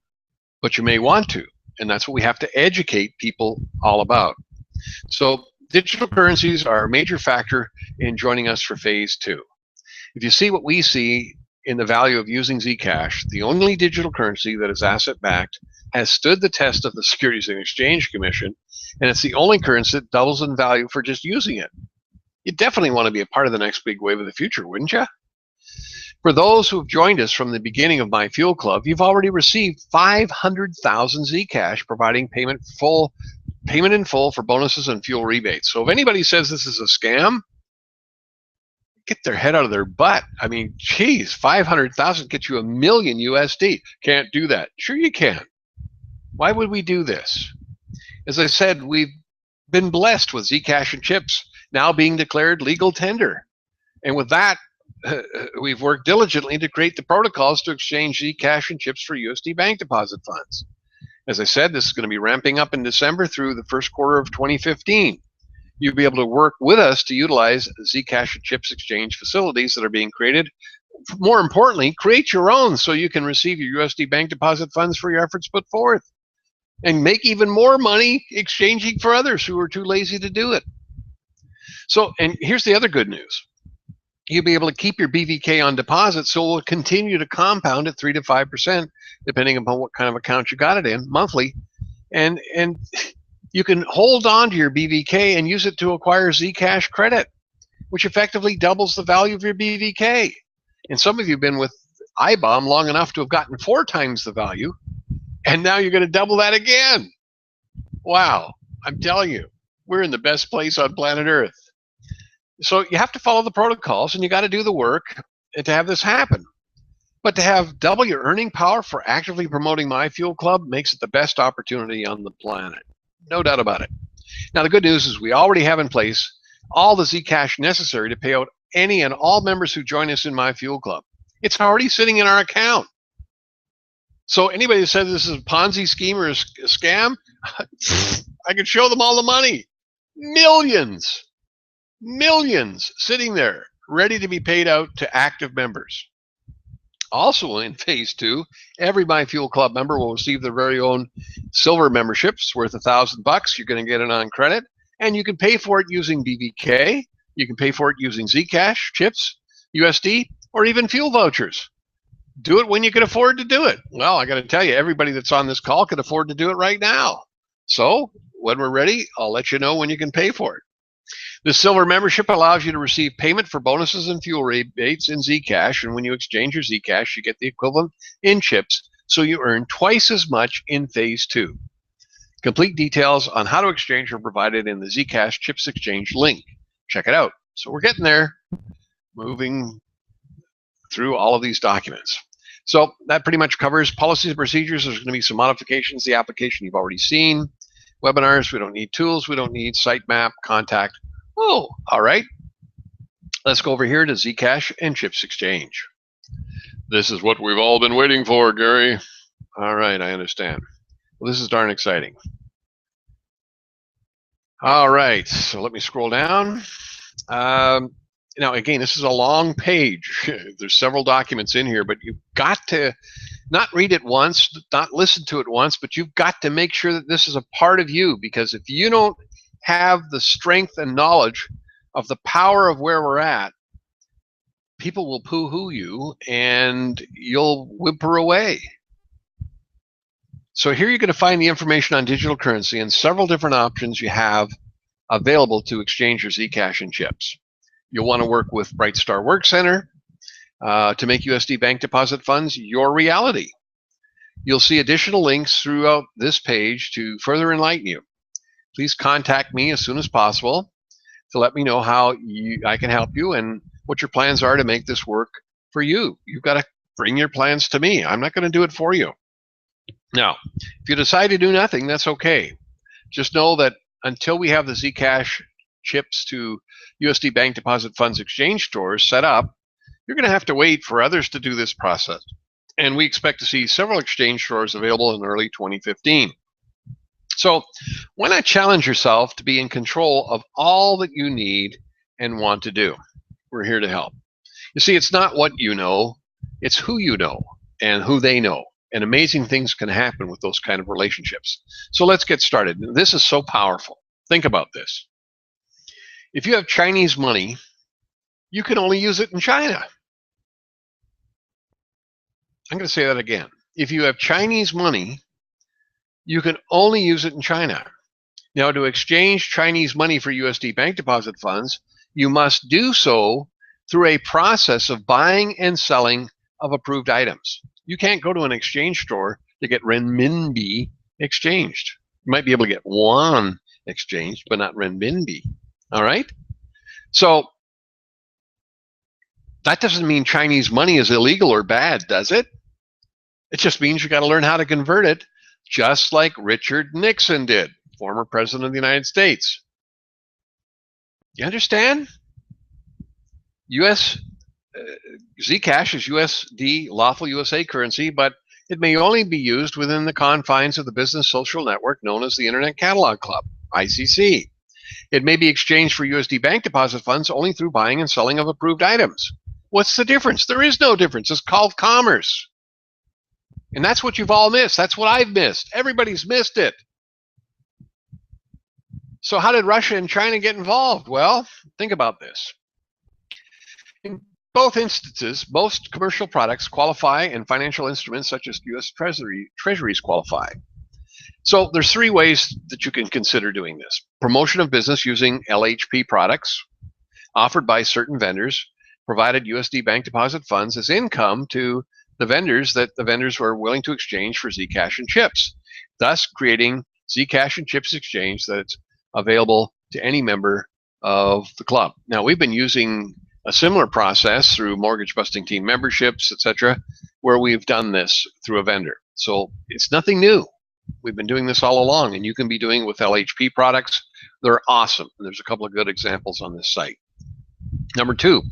but you may want to. And that's what we have to educate people all about. So digital currencies are a major factor in joining us for phase 2. If you see what we see in the value of using Zcash, the only digital currency that is asset-backed, has stood the test of the Securities and Exchange Commission, and it's the only currency that doubles in value for just using it. You definitely want to be a part of the next big wave of the future, wouldn't you? For those who have joined us from the beginning of Myfuelclub, you've already received 500,000 Zcash, providing payment in full for bonuses and fuel rebates. So if anybody says this is a scam, get their head out of their butt. I mean, geez, 500,000 gets you $1 million USD. Can't do that. Sure you can. Why would we do this? As I said, we've been blessed with Zcash and chips now being declared legal tender. And with that, we've worked diligently to create the protocols to exchange Zcash and chips for USD bank deposit funds. As I said, this is going to be ramping up in December through the first quarter of 2015. You'll be able to work with us to utilize Zcash and chips exchange facilities that are being created. More importantly, create your own so you can receive your USD bank deposit funds for your efforts put forth and make even more money exchanging for others who are too lazy to do it. So, and here's the other good news. You'll be able to keep your BVK on deposit, so it will continue to compound at 3 to 5%, depending upon what kind of account you got it in monthly. And you can hold on to your BVK and use it to acquire Zcash credit, which effectively doubles the value of your BVK. And some of you have been with iBomb long enough to have gotten 4 times the value, and now you're going to double that again. Wow, I'm telling you, we're in the best place on planet Earth. So you have to follow the protocols, and you got to do the work to have this happen. But to have double your earning power for actively promoting Myfuelclub makes it the best opportunity on the planet. No doubt about it. Now, the good news is we already have in place all the Zcash necessary to pay out any and all members who join us in Myfuelclub. It's already sitting in our account. So anybody who says this is a Ponzi scheme or a scam, I can show them all the money. Millions sitting there ready to be paid out to active members. Also in phase 2, every Myfuelclub member will receive their very own silver memberships worth $1,000. You're going to get it on credit, and you can pay for it using BVK. You can pay for it using Zcash, chips, USD, or even fuel vouchers. Do it when you can afford to do it. Well, I got to tell you, everybody that's on this call can afford to do it right now. So when we're ready, I'll let you know when you can pay for it. The silver membership allows you to receive payment for bonuses and fuel rebates in Zcash, and when you exchange your Zcash, you get the equivalent in chips, so you earn twice as much in phase 2. Complete details on how to exchange are provided in the Zcash Chips Exchange link. Check it out. So we're getting there, moving through all of these documents. So that pretty much covers policies and procedures. There's going to be some modifications to the application you've already seen. Webinars, we don't need tools, we don't need sitemap, contact. Oh, all right. Let's go over here to Zcash and Chips Exchange. This is what we've all been waiting for, Gary. All right, I understand. Well, this is darn exciting. All right, so let me scroll down. Now, again, this is a long page. There's several documents in here, but you've got to not read it once, not listen to it once, but you've got to make sure that this is a part of you, because if you don't have the strength and knowledge of the power of where we're at, people will poo-hoo you and you'll whimper away. So here you're going to find the information on digital currency and several different options you have available to exchange your Zcash and chips. You'll want to work with Brightstar Work Center to make USD bank deposit funds your reality. You'll see additional links throughout this page to further enlighten you. Please contact me as soon as possible to let me know how I can help you and what your plans are to make this work for you. You've got to bring your plans to me. I'm not going to do it for you. Now, if you decide to do nothing, that's okay. Just know that until we have the Zcash chips to USD bank deposit funds exchange stores set up, you're going to have to wait for others to do this process. And we expect to see several exchange stores available in early 2015. So why not challenge yourself to be in control of all that you need and want to do? We're here to help. You see, it's not what you know, it's who you know and who they know. And amazing things can happen with those kind of relationships. So let's get started. This is so powerful. Think about this. If you have Chinese money, you can only use it in China. I'm going to say that again. If you have Chinese money, you can only use it in China. Now, to exchange Chinese money for USD bank deposit funds, you must do so through a process of buying and selling of approved items. You can't go to an exchange store to get renminbi exchanged. You might be able to get yuan exchanged, but not renminbi. All right? So that doesn't mean Chinese money is illegal or bad, does it? It just means you got to learn how to convert it, just like Richard Nixon did, former president of the United States. You understand? Zcash is USD, lawful USA currency, but it may only be used within the confines of the business social network known as the Internet Catalog Club, ICC. It may be exchanged for USD bank deposit funds only through buying and selling of approved items. What's the difference? There is no difference. It's called commerce. And that's what you've all missed. That's what I've missed. Everybody's missed it. So how did Russia and China get involved? Well, think about this. In both instances, most commercial products qualify and financial instruments such as U.S. treasuries qualify. So there's three ways that you can consider doing this. Promotion of business using LHP products offered by certain vendors provided USD bank deposit funds as income to the vendors that the vendors were willing to exchange for Zcash and chips, thus creating Zcash and chips exchange that's available to any member of the club. Now, we've been using a similar process through mortgage busting team memberships, etc., where we've done this through a vendor. So it's nothing new. We've been doing this all along, and you can be doing it with LHP products. They're awesome. And there's a couple of good examples on this site. Number two,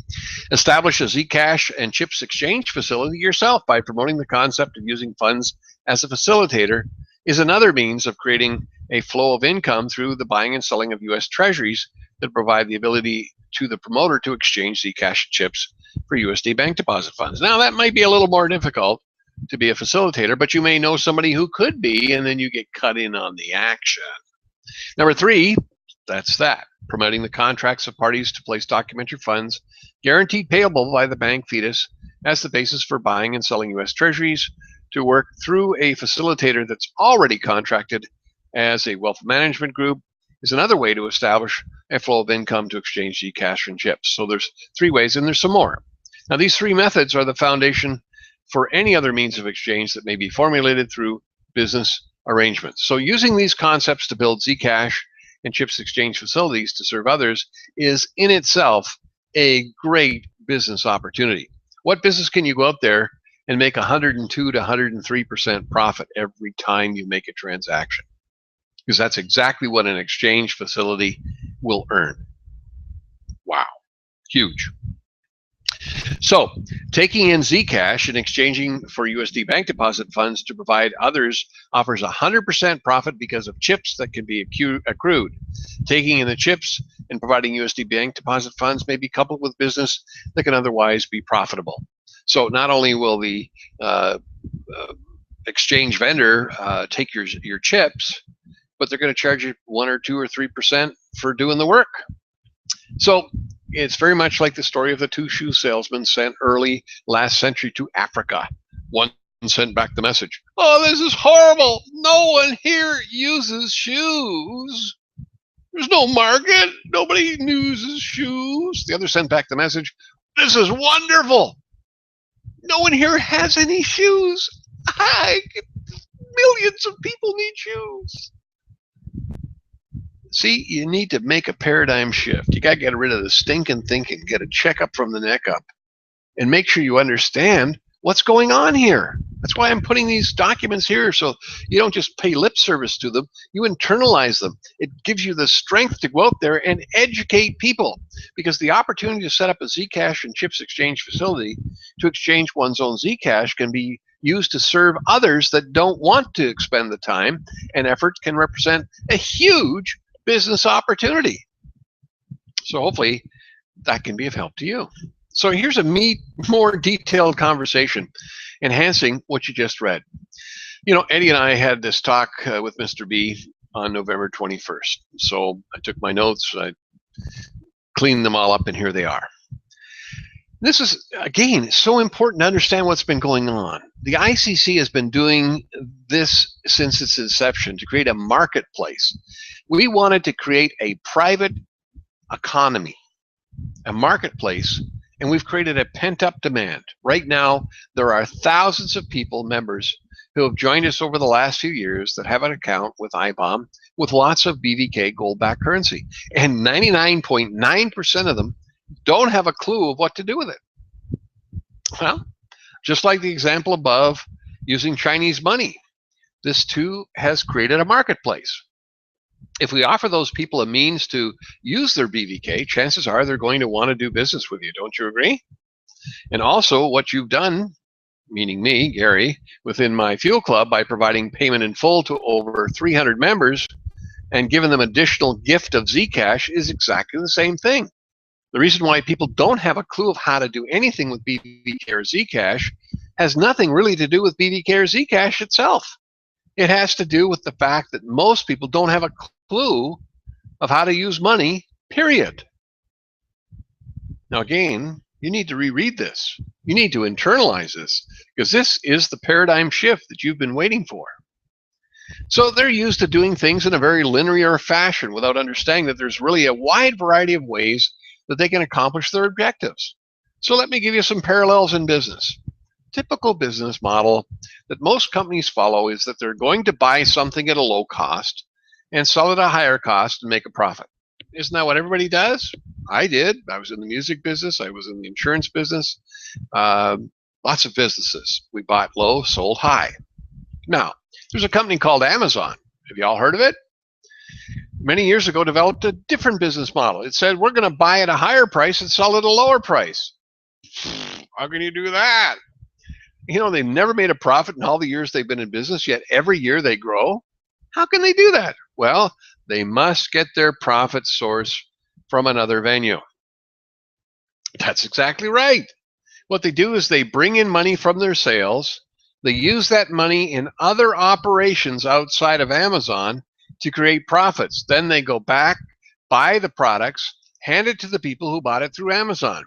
establish a Zcash and chips exchange facility yourself by promoting the concept of using funds as a facilitator is another means of creating a flow of income through the buying and selling of U.S. treasuries that provide the ability to the promoter to exchange Zcash chips for USD bank deposit funds. Now, that might be a little more difficult to be a facilitator, but you may know somebody who could be, and then you get cut in on the action. Number three, that's that. Promoting the contracts of parties to place documentary funds guaranteed payable by the bank fetus as the basis for buying and selling U.S. treasuries to work through a facilitator that's already contracted as a wealth management group is another way to establish a flow of income to exchange Zcash and chips. So there's three ways, and there's some more. Now, these three methods are the foundation for any other means of exchange that may be formulated through business arrangements. So using these concepts to build Zcash and chips exchange facilities to serve others is in itself a great business opportunity. What business can you go out there and make 102 to 103% profit every time you make a transaction? Because that's exactly what an exchange facility will earn. Wow, huge. So taking in Zcash and exchanging for USD bank deposit funds to provide others offers 100% profit because of chips that can be accrued. Taking in the chips and providing USD bank deposit funds may be coupled with business that can otherwise be profitable. So not only will the exchange vendor take your chips, but they're going to charge you 1 or 2 or 3% for doing the work. So it's very much like the story of the two shoe salesmen sent early last century to Africa. One sent back the message, "Oh, this is horrible. No one here uses shoes. There's no market. Nobody uses shoes." The other sent back the message, "This is wonderful. No one here has any shoes. Millions of people need shoes." See, you need to make a paradigm shift. You got to get rid of the stinking thinking, get a checkup from the neck up, and make sure you understand what's going on here. That's why I'm putting these documents here, so you don't just pay lip service to them, you internalize them. It gives you the strength to go out there and educate people, because the opportunity to set up a Zcash and chips exchange facility to exchange one's own Zcash can be used to serve others that don't want to expend the time and effort, can represent a huge business opportunity. So hopefully that can be of help to you. So here's a more detailed conversation enhancing what you just read. You know, Eddie and I had this talk with Mr. B on November 21st. So I took my notes, I cleaned them all up, and here they are. This is, again, so important to understand what's been going on. The ICC has been doing this since its inception to create a marketplace. We wanted to create a private economy, a marketplace, and we've created a pent-up demand. Right now, there are thousands of people, members, who have joined us over the last few years that have an account with IBOM with lots of BVK gold-backed currency. And 99.9% of them don't have a clue of what to do with it. Well, just like the example above, using Chinese money, this too has created a marketplace. If we offer those people a means to use their BVK, chances are they're going to want to do business with you. Don't you agree? And also what you've done, meaning me, Gary, within Myfuelclub by providing payment in full to over 300 members and giving them additional gift of Zcash is exactly the same thing. The reason why people don't have a clue of how to do anything with BVK or Zcash has nothing really to do with BVK or Zcash itself. It has to do with the fact that most people don't have a clue of how to use money, period. Now again, you need to reread this. You need to internalize this, because this is the paradigm shift that you've been waiting for. So they're used to doing things in a very linear fashion without understanding that there's really a wide variety of ways that they can accomplish their objectives. So let me give you some parallels in business. Typical business model that most companies follow is that they're going to buy something at a low cost and sell it at a higher cost and make a profit. Isn't that what everybody does? I did. I was in the music business. I was in the insurance business. Lots of businesses. We bought low, sold high. Now, there's a company called Amazon. Have you all heard of it? Many years ago developed a different business model. It said, we're going to buy at a higher price and sell at a lower price. How can you do that? You know, they've never made a profit in all the years they've been in business, yet every year they grow. How can they do that? Well, they must get their profit source from another venue. That's exactly right. What they do is they bring in money from their sales. They use that money in other operations outside of Amazon to create profits. Then they go back, buy the products, hand it to the people who bought it through Amazon.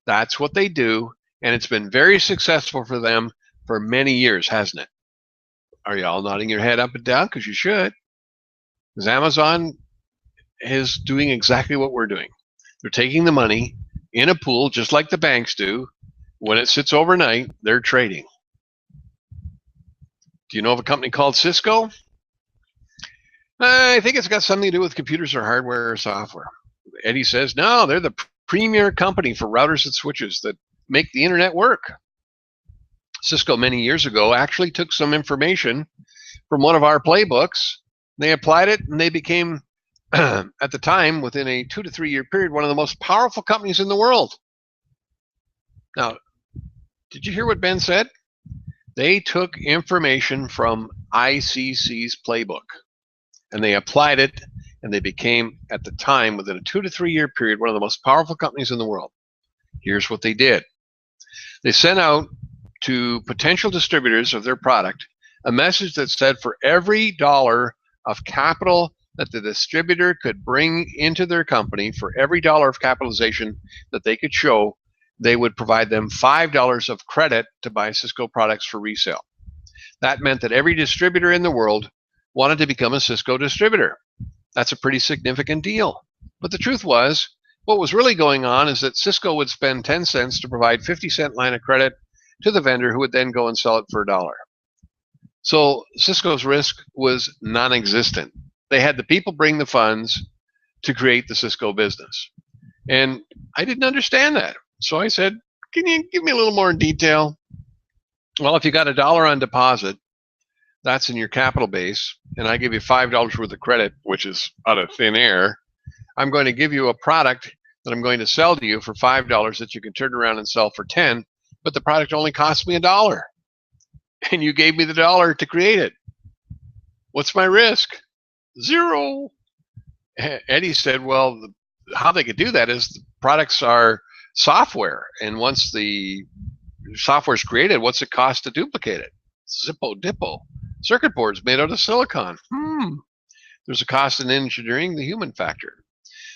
That's what they do, and it's been very successful for them for many years, hasn't it? Are you all nodding your head up and down? Because you should. Because Amazon is doing exactly what we're doing. They're taking the money in a pool, just like the banks do. When it sits overnight, they're trading. Do you know of a company called Cisco? I think it's got something to do with computers or hardware or software. Eddie says, no, they're the premier company for routers and switches that make the internet work. Cisco many years ago actually took some information from one of our playbooks. They applied it and they became, at the time, within a 2 to 3 year period, one of the most powerful companies in the world. Now, did you hear what Ben said? They took information from ICC's playbook and they applied it, and they became, at the time, within a 2 to 3 year period, one of the most powerful companies in the world. Here's what they did. They sent out to potential distributors of their product a message that said for every dollar of capital that the distributor could bring into their company, for every dollar of capitalization that they could show, they would provide them $5 of credit to buy Cisco products for resale. That meant that every distributor in the world wanted to become a Cisco distributor. That's a pretty significant deal. But the truth was, what was really going on is that Cisco would spend 10 cents to provide 50-cent line of credit to the vendor, who would then go and sell it for $1. So Cisco's risk was non-existent. They had the people bring the funds to create the Cisco business. And I didn't understand that. So I said, can you give me a little more detail? Well, if you got $1 on deposit, that's in your capital base, and I give you $5 worth of credit, which is out of thin air, I'm going to give you a product that I'm going to sell to you for $5 that you can turn around and sell for 10, but the product only cost me $1. And you gave me the $1 to create it. What's my risk? 0. Eddie said, well, how they could do that is the products are software. And once the software is created, what's it cost to duplicate it? Zippo dippo. Circuit boards made out of silicon. There's a cost in engineering, the human factor.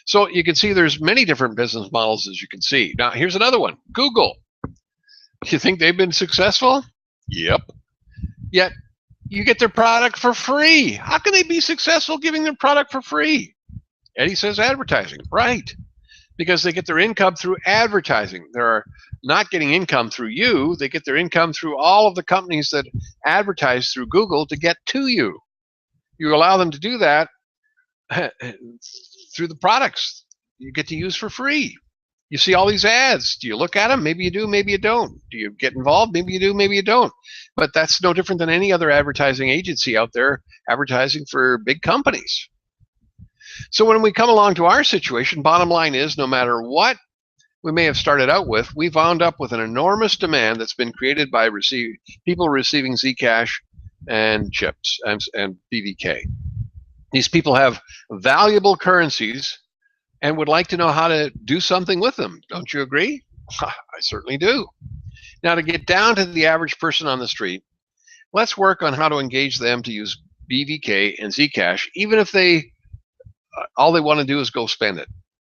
So you can see there's many different business models, as you can see. Now, here's another one. Google. You think they've been successful? Yep. Yet you get their product for free. How can they be successful giving their product for free? Eddie says advertising. Right. Because they get their income through advertising. They're not getting income through you. They get their income through all of the companies that advertise through Google to get to you. You allow them to do that through the products you get to use for free. You see all these ads. Do you look at them? Maybe you do, maybe you don't. Do you get involved? Maybe you do, maybe you don't. But that's no different than any other advertising agency out there advertising for big companies. So when we come along to our situation, bottom line is, no matter what we may have started out with, we wound up with an enormous demand that's been created by people receiving Zcash and chips and BVK. These people have valuable currencies and would like to know how to do something with them. Don't you agree? I certainly do. Now, to get down to the average person on the street, let's work on how to engage them to use BVK and Zcash, even if all they want to do is go spend it.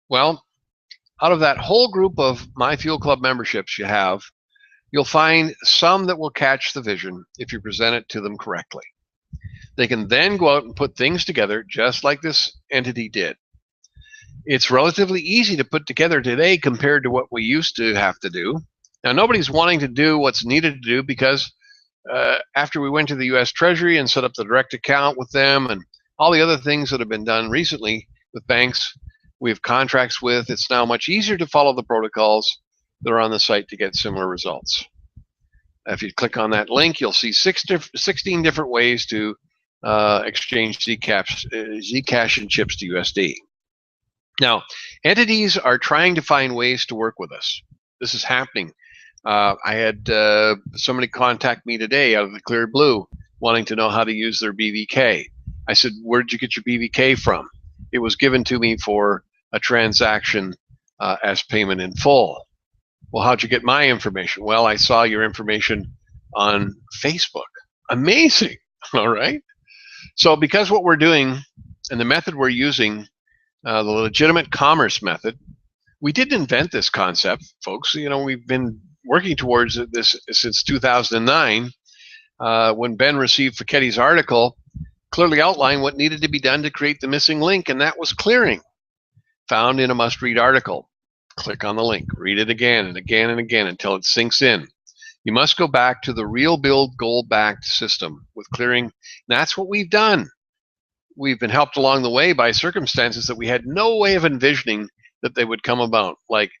Well, out of that whole group of Myfuelclub memberships you'll find some that will catch the vision if you present it to them correctly. They can then go out and put things together just like this entity did. It's relatively easy to put together today compared to what we used to have to do. Now, nobody's wanting to do what's needed to do because after we went to the U.S. Treasury and set up the direct account with them and all the other things that have been done recently with banks we have contracts with, it's now much easier to follow the protocols that are on the site to get similar results. If you click on that link, you'll see 16 different ways to exchange Zcash and chips to USD. Now, entities are trying to find ways to work with us. This is happening. I had somebody contact me today out of the clear blue wanting to know how to use their BVK. I said, where did you get your BVK from? It was given to me for a transaction as payment in full. Well, how'd you get my information? Well, I saw your information on Facebook. Amazing, all right? So because what we're doing and the method we're using, the legitimate commerce method, we didn't invent this concept, folks. You know, we've been working towards this since 2009 when Ben received Ficchetti's article, clearly outlined what needed to be done to create the missing link, and that was clearing. Found in a must-read article. Click on the link, read it again and again and again until it sinks in. You must go back to the real build goal-backed system with clearing. That's what we've done. We've been helped along the way by circumstances that we had no way of envisioning that they would come about. Like,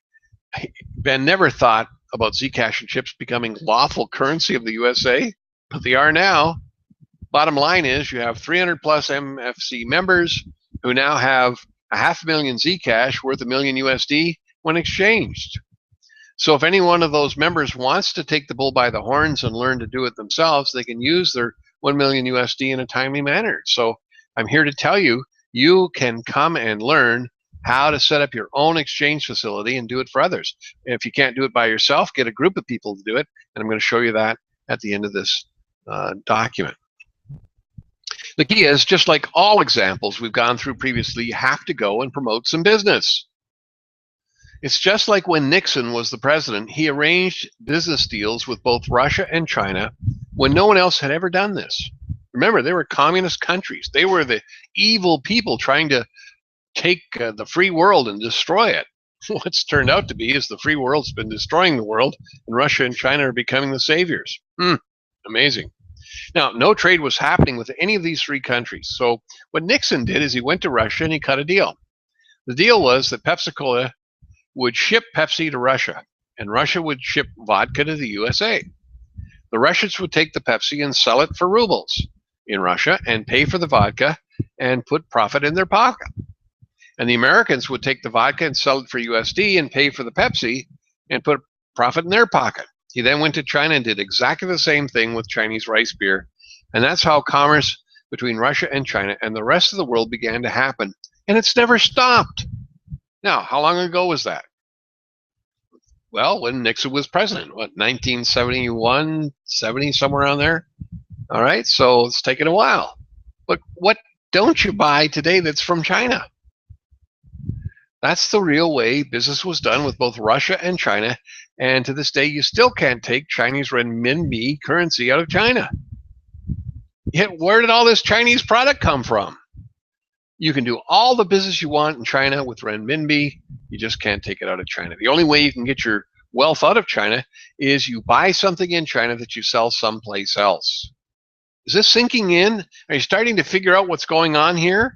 Ben never thought about Zcash and chips becoming lawful currency of the USA, but they are now. Bottom line is you have 300 plus MFC members who now have 500,000 Zcash worth $1 million USD when exchanged. So if any one of those members wants to take the bull by the horns and learn to do it themselves, they can use their 1 million USD in a timely manner. So I'm here to tell you, you can come and learn how to set up your own exchange facility and do it for others. If you can't do it by yourself, get a group of people to do it. And I'm going to show you that at the end of this document. The key is, just like all examples we've gone through previously, you have to go and promote some business. It's just like when Nixon was the president, he arranged business deals with both Russia and China when no one else had ever done this. Remember, they were communist countries. They were the evil people trying to take the free world and destroy it. What's turned out to be is the free world's been destroying the world, and Russia and China are becoming the saviors. Amazing. Now, no trade was happening with any of these three countries. So what Nixon did is he went to Russia and he cut a deal. The deal was that Pepsi-Cola would ship Pepsi to Russia, and Russia would ship vodka to the USA. The Russians would take the Pepsi and sell it for rubles in Russia and pay for the vodka and put profit in their pocket. And the Americans would take the vodka and sell it for USD and pay for the Pepsi and put profit in their pocket. He then went to China and did exactly the same thing with Chinese rice beer. And that's how commerce between Russia and China and the rest of the world began to happen. And it's never stopped. Now, how long ago was that? Well, when Nixon was president, what, 1971, 70, somewhere around there? All right, so it's taken a while. But what don't you buy today that's from China? That's the real way business was done with both Russia and China. And to this day, you still can't take Chinese renminbi currency out of China. Yet, where did all this Chinese product come from? You can do all the business you want in China with renminbi. You just can't take it out of China. The only way you can get your wealth out of China is you buy something in China that you sell someplace else. Is this sinking in? Are you starting to figure out what's going on here?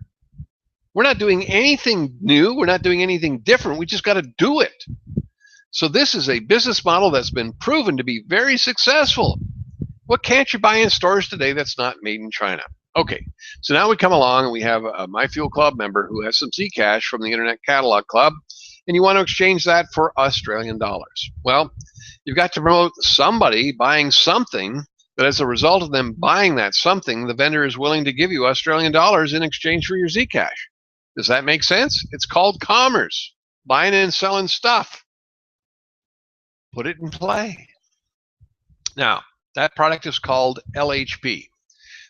We're not doing anything new. We're not doing anything different. We just got to do it. So this is a business model that's been proven to be very successful. What can't you buy in stores today that's not made in China? Okay, so now we come along and we have a Myfuelclub member who has some Zcash from the Internet Catalog Club, and you want to exchange that for Australian dollars. Well, you've got to promote somebody buying something that as a result of them buying that something, the vendor is willing to give you Australian dollars in exchange for your Zcash. Does that make sense? It's called commerce, buying and selling stuff. Put it in play. Now, that product is called LHP.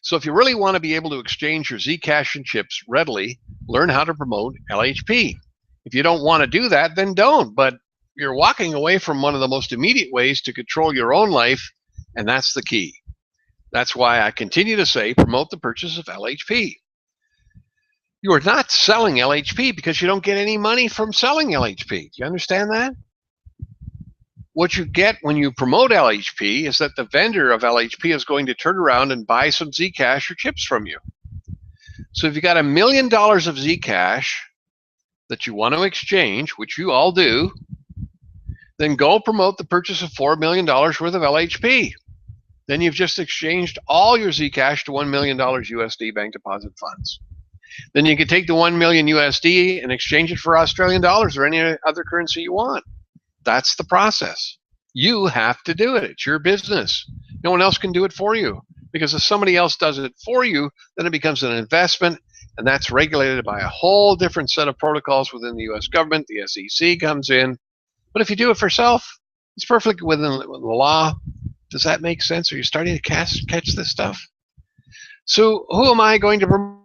So if you really want to be able to exchange your Zcash and chips readily, learn how to promote LHP. If you don't want to do that, then don't. But you're walking away from one of the most immediate ways to control your own life, and that's the key. That's why I continue to say promote the purchase of LHP. You are not selling LHP because you don't get any money from selling LHP. Do you understand that? What you get when you promote LHP is that the vendor of LHP is going to turn around and buy some Zcash or chips from you. So if you got $1 million of Zcash that you want to exchange, which you all do, then go promote the purchase of $4 million worth of LHP. Then you've just exchanged all your Zcash to $1 million USD bank deposit funds. Then you can take the 1 million USD and exchange it for Australian dollars or any other currency you want. That's the process. You have to do it. It's your business. No one else can do it for you, because if somebody else does it for you, then it becomes an investment, and that's regulated by a whole different set of protocols within the US government. The SEC comes in. But if you do it for yourself, it's perfectly within the law. Does that make sense? Are you starting to catch this stuff? So who am I going to promote?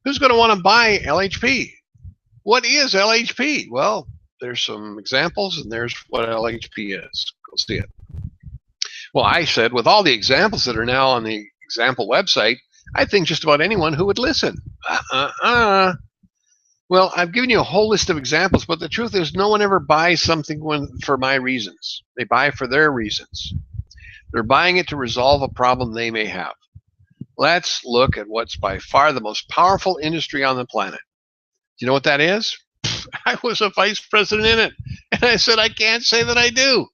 Who's going to want to buy LHP? What is LHP? Well, there's some examples, and there's what LHP is. Go see it. Well, I said, with all the examples that are now on the example website, I think just about anyone who would listen. Well, I've given you a whole list of examples, but the truth is no one ever buys something for my reasons. They buy for their reasons. They're buying it to resolve a problem they may have. Let's look at what's by far the most powerful industry on the planet. Do you know what that is? I was a vice president in it, and I said, I can't say that I do.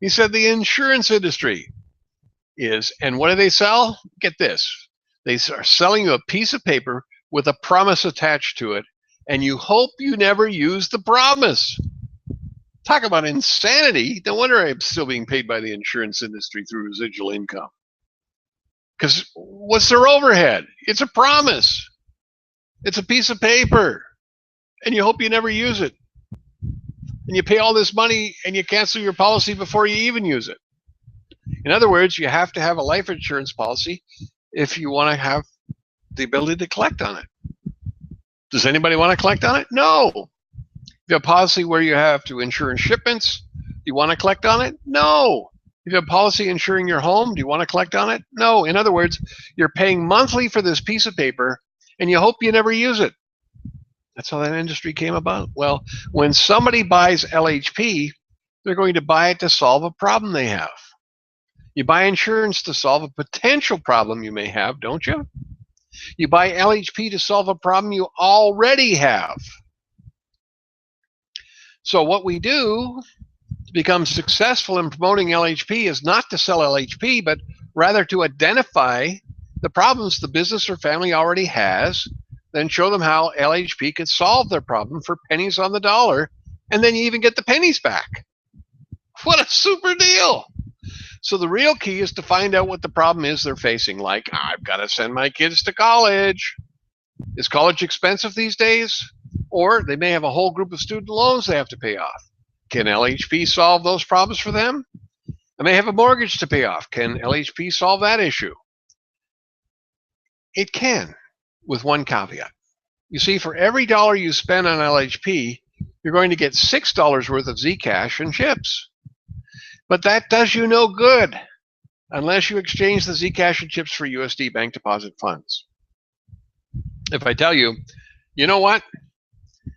He said the insurance industry is, and what do they sell? Get this. They are selling you a piece of paper with a promise attached to it, and you hope you never use the promise. Talk about insanity. No wonder I'm still being paid by the insurance industry through residual income. Because what's their overhead? It's a promise. It's a piece of paper, and you hope you never use it. And you pay all this money, and you cancel your policy before you even use it. In other words, you have to have a life insurance policy if you want to have the ability to collect on it. Does anybody want to collect on it? No. If you have a policy where you have to insure shipments, do you want to collect on it? No. If you have a policy insuring your home, do you want to collect on it? No. In other words, you're paying monthly for this piece of paper, and you hope you never use it. That's how that industry came about. Well, when somebody buys LHP, they're going to buy it to solve a problem they have. You buy insurance to solve a potential problem you may have, don't you? You buy LHP to solve a problem you already have. So what we do to become successful in promoting LHP is not to sell LHP, but rather to identify the problems the business or family already has, then show them how LHP could solve their problem for pennies on the dollar, and then you even get the pennies back. What a super deal! So the real key is to find out what the problem is they're facing, like, I've got to send my kids to college. Is college expensive these days? Or they may have a whole group of student loans they have to pay off. Can LHP solve those problems for them? And they have a mortgage to pay off. Can LHP solve that issue? It can, with one caveat. You see, for every dollar you spend on LHP, you're going to get $6 worth of Zcash and chips. But that does you no good unless you exchange the Zcash and chips for USD bank deposit funds. If I tell you, you know what?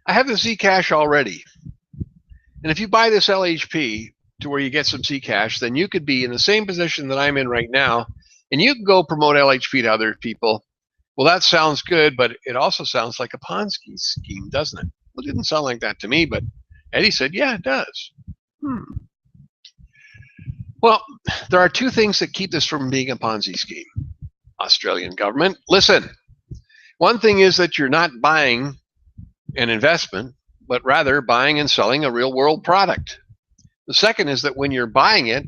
I have the Zcash already. And if you buy this LHP to where you get some Zcash, then you could be in the same position that I'm in right now, and you can go promote LHP to other people. Well, that sounds good, but it also sounds like a Ponzi scheme, doesn't it? Well, it didn't sound like that to me, but Eddie said, yeah, it does. Well, there are two things that keep this from being a Ponzi scheme. Australian government, listen. One thing is that you're not buying an investment, but rather buying and selling a real world product. The second is that when you're buying it,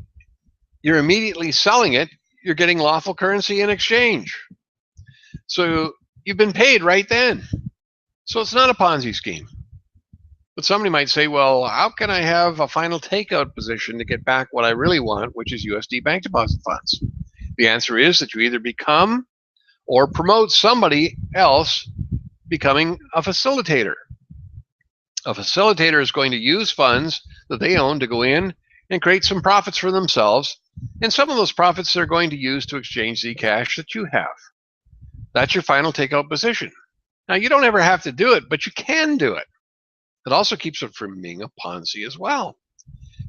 you're immediately selling it, you're getting lawful currency in exchange. So you've been paid right then. So it's not a Ponzi scheme. But somebody might say, well, how can I have a final takeout position to get back what I really want, which is USD bank deposit funds? The answer is that you either become or promote somebody else becoming a facilitator. A facilitator is going to use funds that they own to go in and create some profits for themselves, and some of those profits they're going to use to exchange Zcash that you have. That's your final takeout position. Now, you don't ever have to do it, but you can do it. It also keeps it from being a Ponzi as well.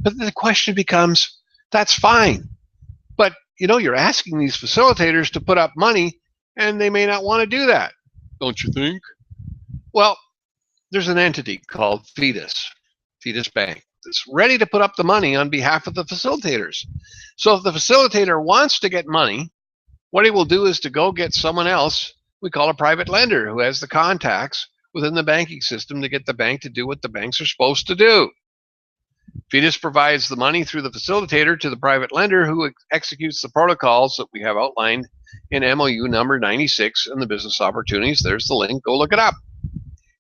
But the question becomes, that's fine. But, you know, you're asking these facilitators to put up money, and they may not want to do that, don't you think? Well, there's an entity called Fetus Bank, that's ready to put up the money on behalf of the facilitators. So if the facilitator wants to get money, what he will do is to go get someone else we call a private lender who has the contacts within the banking system to get the bank to do what the banks are supposed to do. Fetus provides the money through the facilitator to the private lender who executes the protocols that we have outlined in MOU number 96 and the business opportunities. There's the link. Go look it up.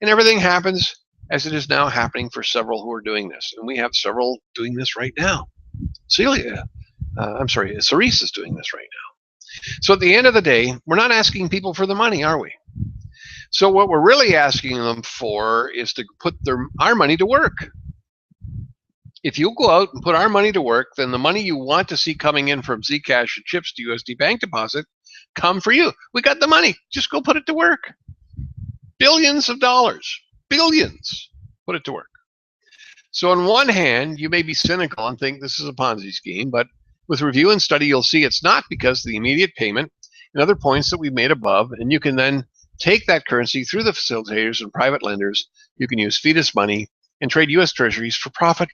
And everything happens as it is now happening for several who are doing this. And we have several doing this right now. Cerise is doing this right now. So at the end of the day, we're not asking people for the money, are we? So what we're really asking them for is to put our money to work. If you go out and put our money to work, then the money you want to see coming in from Zcash and chips to USD bank deposit come for you. We got the money. Just go put it to work. Billions of dollars. Billions. Put it to work. So on one hand, you may be cynical and think this is a Ponzi scheme, but with review and study, you'll see it's not, because of the immediate payment and other points that we've made above, and you can then take that currency through the facilitators and private lenders. You can use Fetus money and trade U.S. Treasuries for profit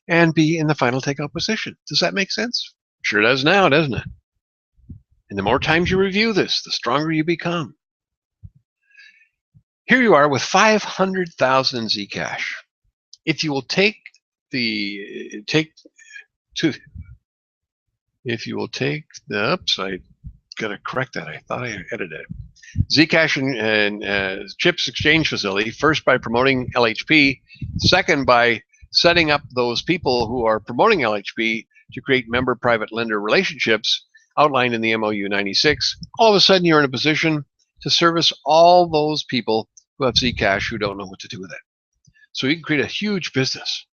and be in the final takeout position. Does that make sense? Sure does now, doesn't it? And the more times you review this, the stronger you become. Here you are with 500,000 Zcash. If you will take oops, I gotta correct that. I thought I edited it. Zcash and chips exchange facility, first by promoting LHP, second by setting up those people who are promoting LHP to create member private lender relationships outlined in the MOU 96. All of a sudden you're in a position to service all those people who have Zcash who don't know what to do with it. So you can create a huge business.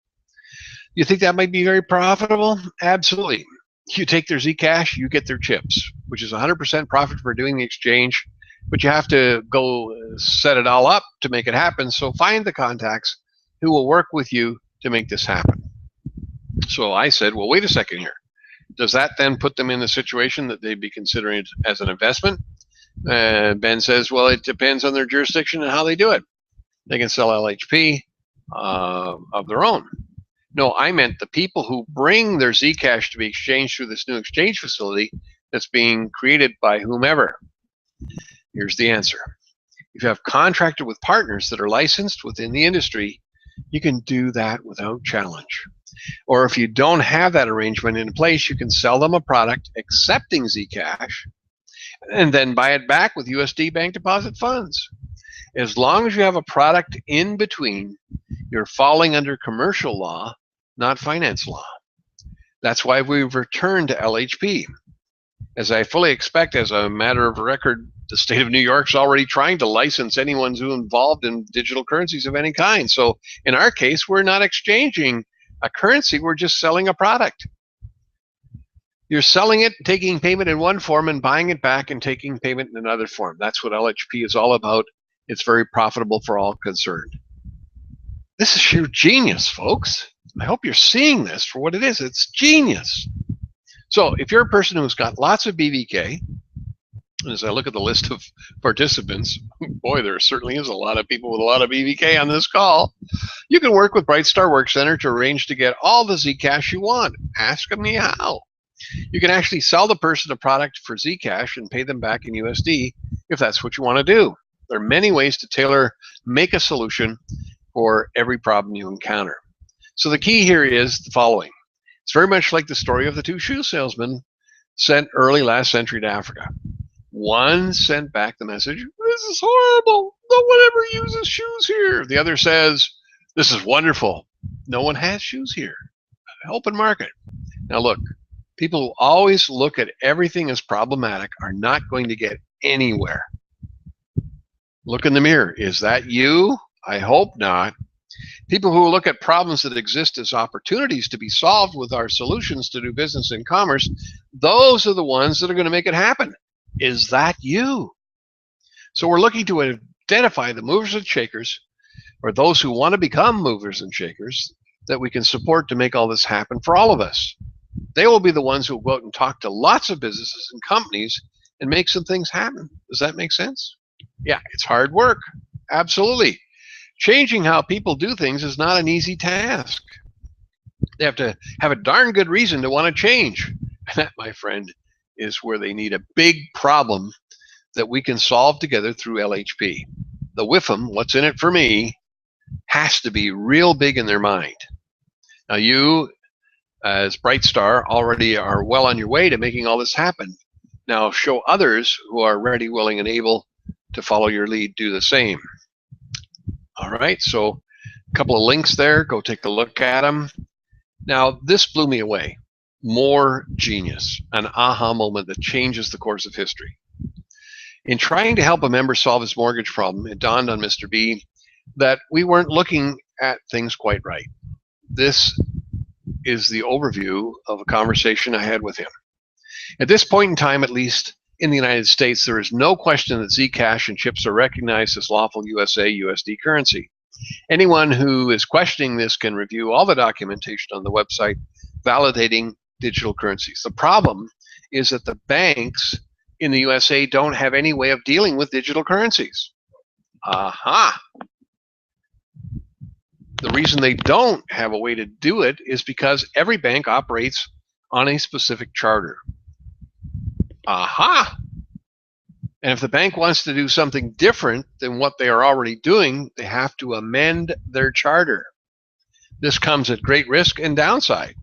You think that might be very profitable? Absolutely. You take their Zcash, you get their chips, which is 100% profit for doing the exchange, but you have to go set it all up to make it happen. So find the contacts who will work with you to make this happen. So I said, well, wait a second here. Does that then put them in the situation that they'd be considering it as an investment? Ben says, well, it depends on their jurisdiction and how they do it. They can sell LHP of their own. No, I meant the people who bring their Zcash to be exchanged through this new exchange facility that's being created by whomever. Here's the answer. If you have contracted with partners that are licensed within the industry, you can do that without challenge. Or if you don't have that arrangement in place, you can sell them a product accepting Zcash and then buy it back with USD bank deposit funds. As long as you have a product in between, you're falling under commercial law, not finance law. That's why we've returned to LHP. As I fully expect, as a matter of record, the state of New York is already trying to license anyone who's involved in digital currencies of any kind. So in our case, we're not exchanging a currency, we're just selling a product. You're selling it, taking payment in one form and buying it back and taking payment in another form. That's what LHP is all about. It's very profitable for all concerned. This is sheer genius, folks. I hope you're seeing this for what it is. It's genius. So if you're a person who's got lots of BVK, and as I look at the list of participants, boy, there certainly is a lot of people with a lot of BVK on this call. You can work with Brightstar Work Center to arrange to get all the Zcash you want. Ask me how. You can actually sell the person a product for Zcash and pay them back in USD if that's what you want to do. There are many ways to make a solution for every problem you encounter. So the key here is the following. It's very much like the story of the two shoe salesmen sent early last century to Africa. One sent back the message, "This is horrible. No one ever uses shoes here." The other says, "This is wonderful. No one has shoes here. Open market." Now look, people who always look at everything as problematic are not going to get anywhere. Look in the mirror. Is that you? I hope not. People who look at problems that exist as opportunities to be solved with our solutions to do business and commerce, those are the ones that are going to make it happen. Is that you? So we're looking to identify the movers and shakers, or those who want to become movers and shakers, that we can support to make all this happen for all of us. They will be the ones who will go out and talk to lots of businesses and companies and make some things happen. Does that make sense? Yeah, it's hard work. Absolutely. Changing how people do things is not an easy task. They have to have a darn good reason to want to change. And that, my friend, is where they need a big problem that we can solve together through LHP. The WIFM, what's in it for me, has to be real big in their mind. Now you, as Brightstar, already are well on your way to making all this happen. Now show others who are ready, willing, and able to follow your lead do the same. All right, so a couple of links there. Go take a look at them. Now, this blew me away. More genius, an aha moment that changes the course of history. In trying to help a member solve his mortgage problem, it dawned on Mr. B that we weren't looking at things quite right. This is the overview of a conversation I had with him. At this point in time, at least in the United States, there is no question that Zcash and chips are recognized as lawful USA/USD currency. Anyone who is questioning this can review all the documentation on the website validating digital currencies. The problem is that the banks in the USA don't have any way of dealing with digital currencies. Aha! The reason they don't have a way to do it is because every bank operates on a specific charter. Aha! And if the bank wants to do something different than what they are already doing, they have to amend their charter. This comes at great risk and downside.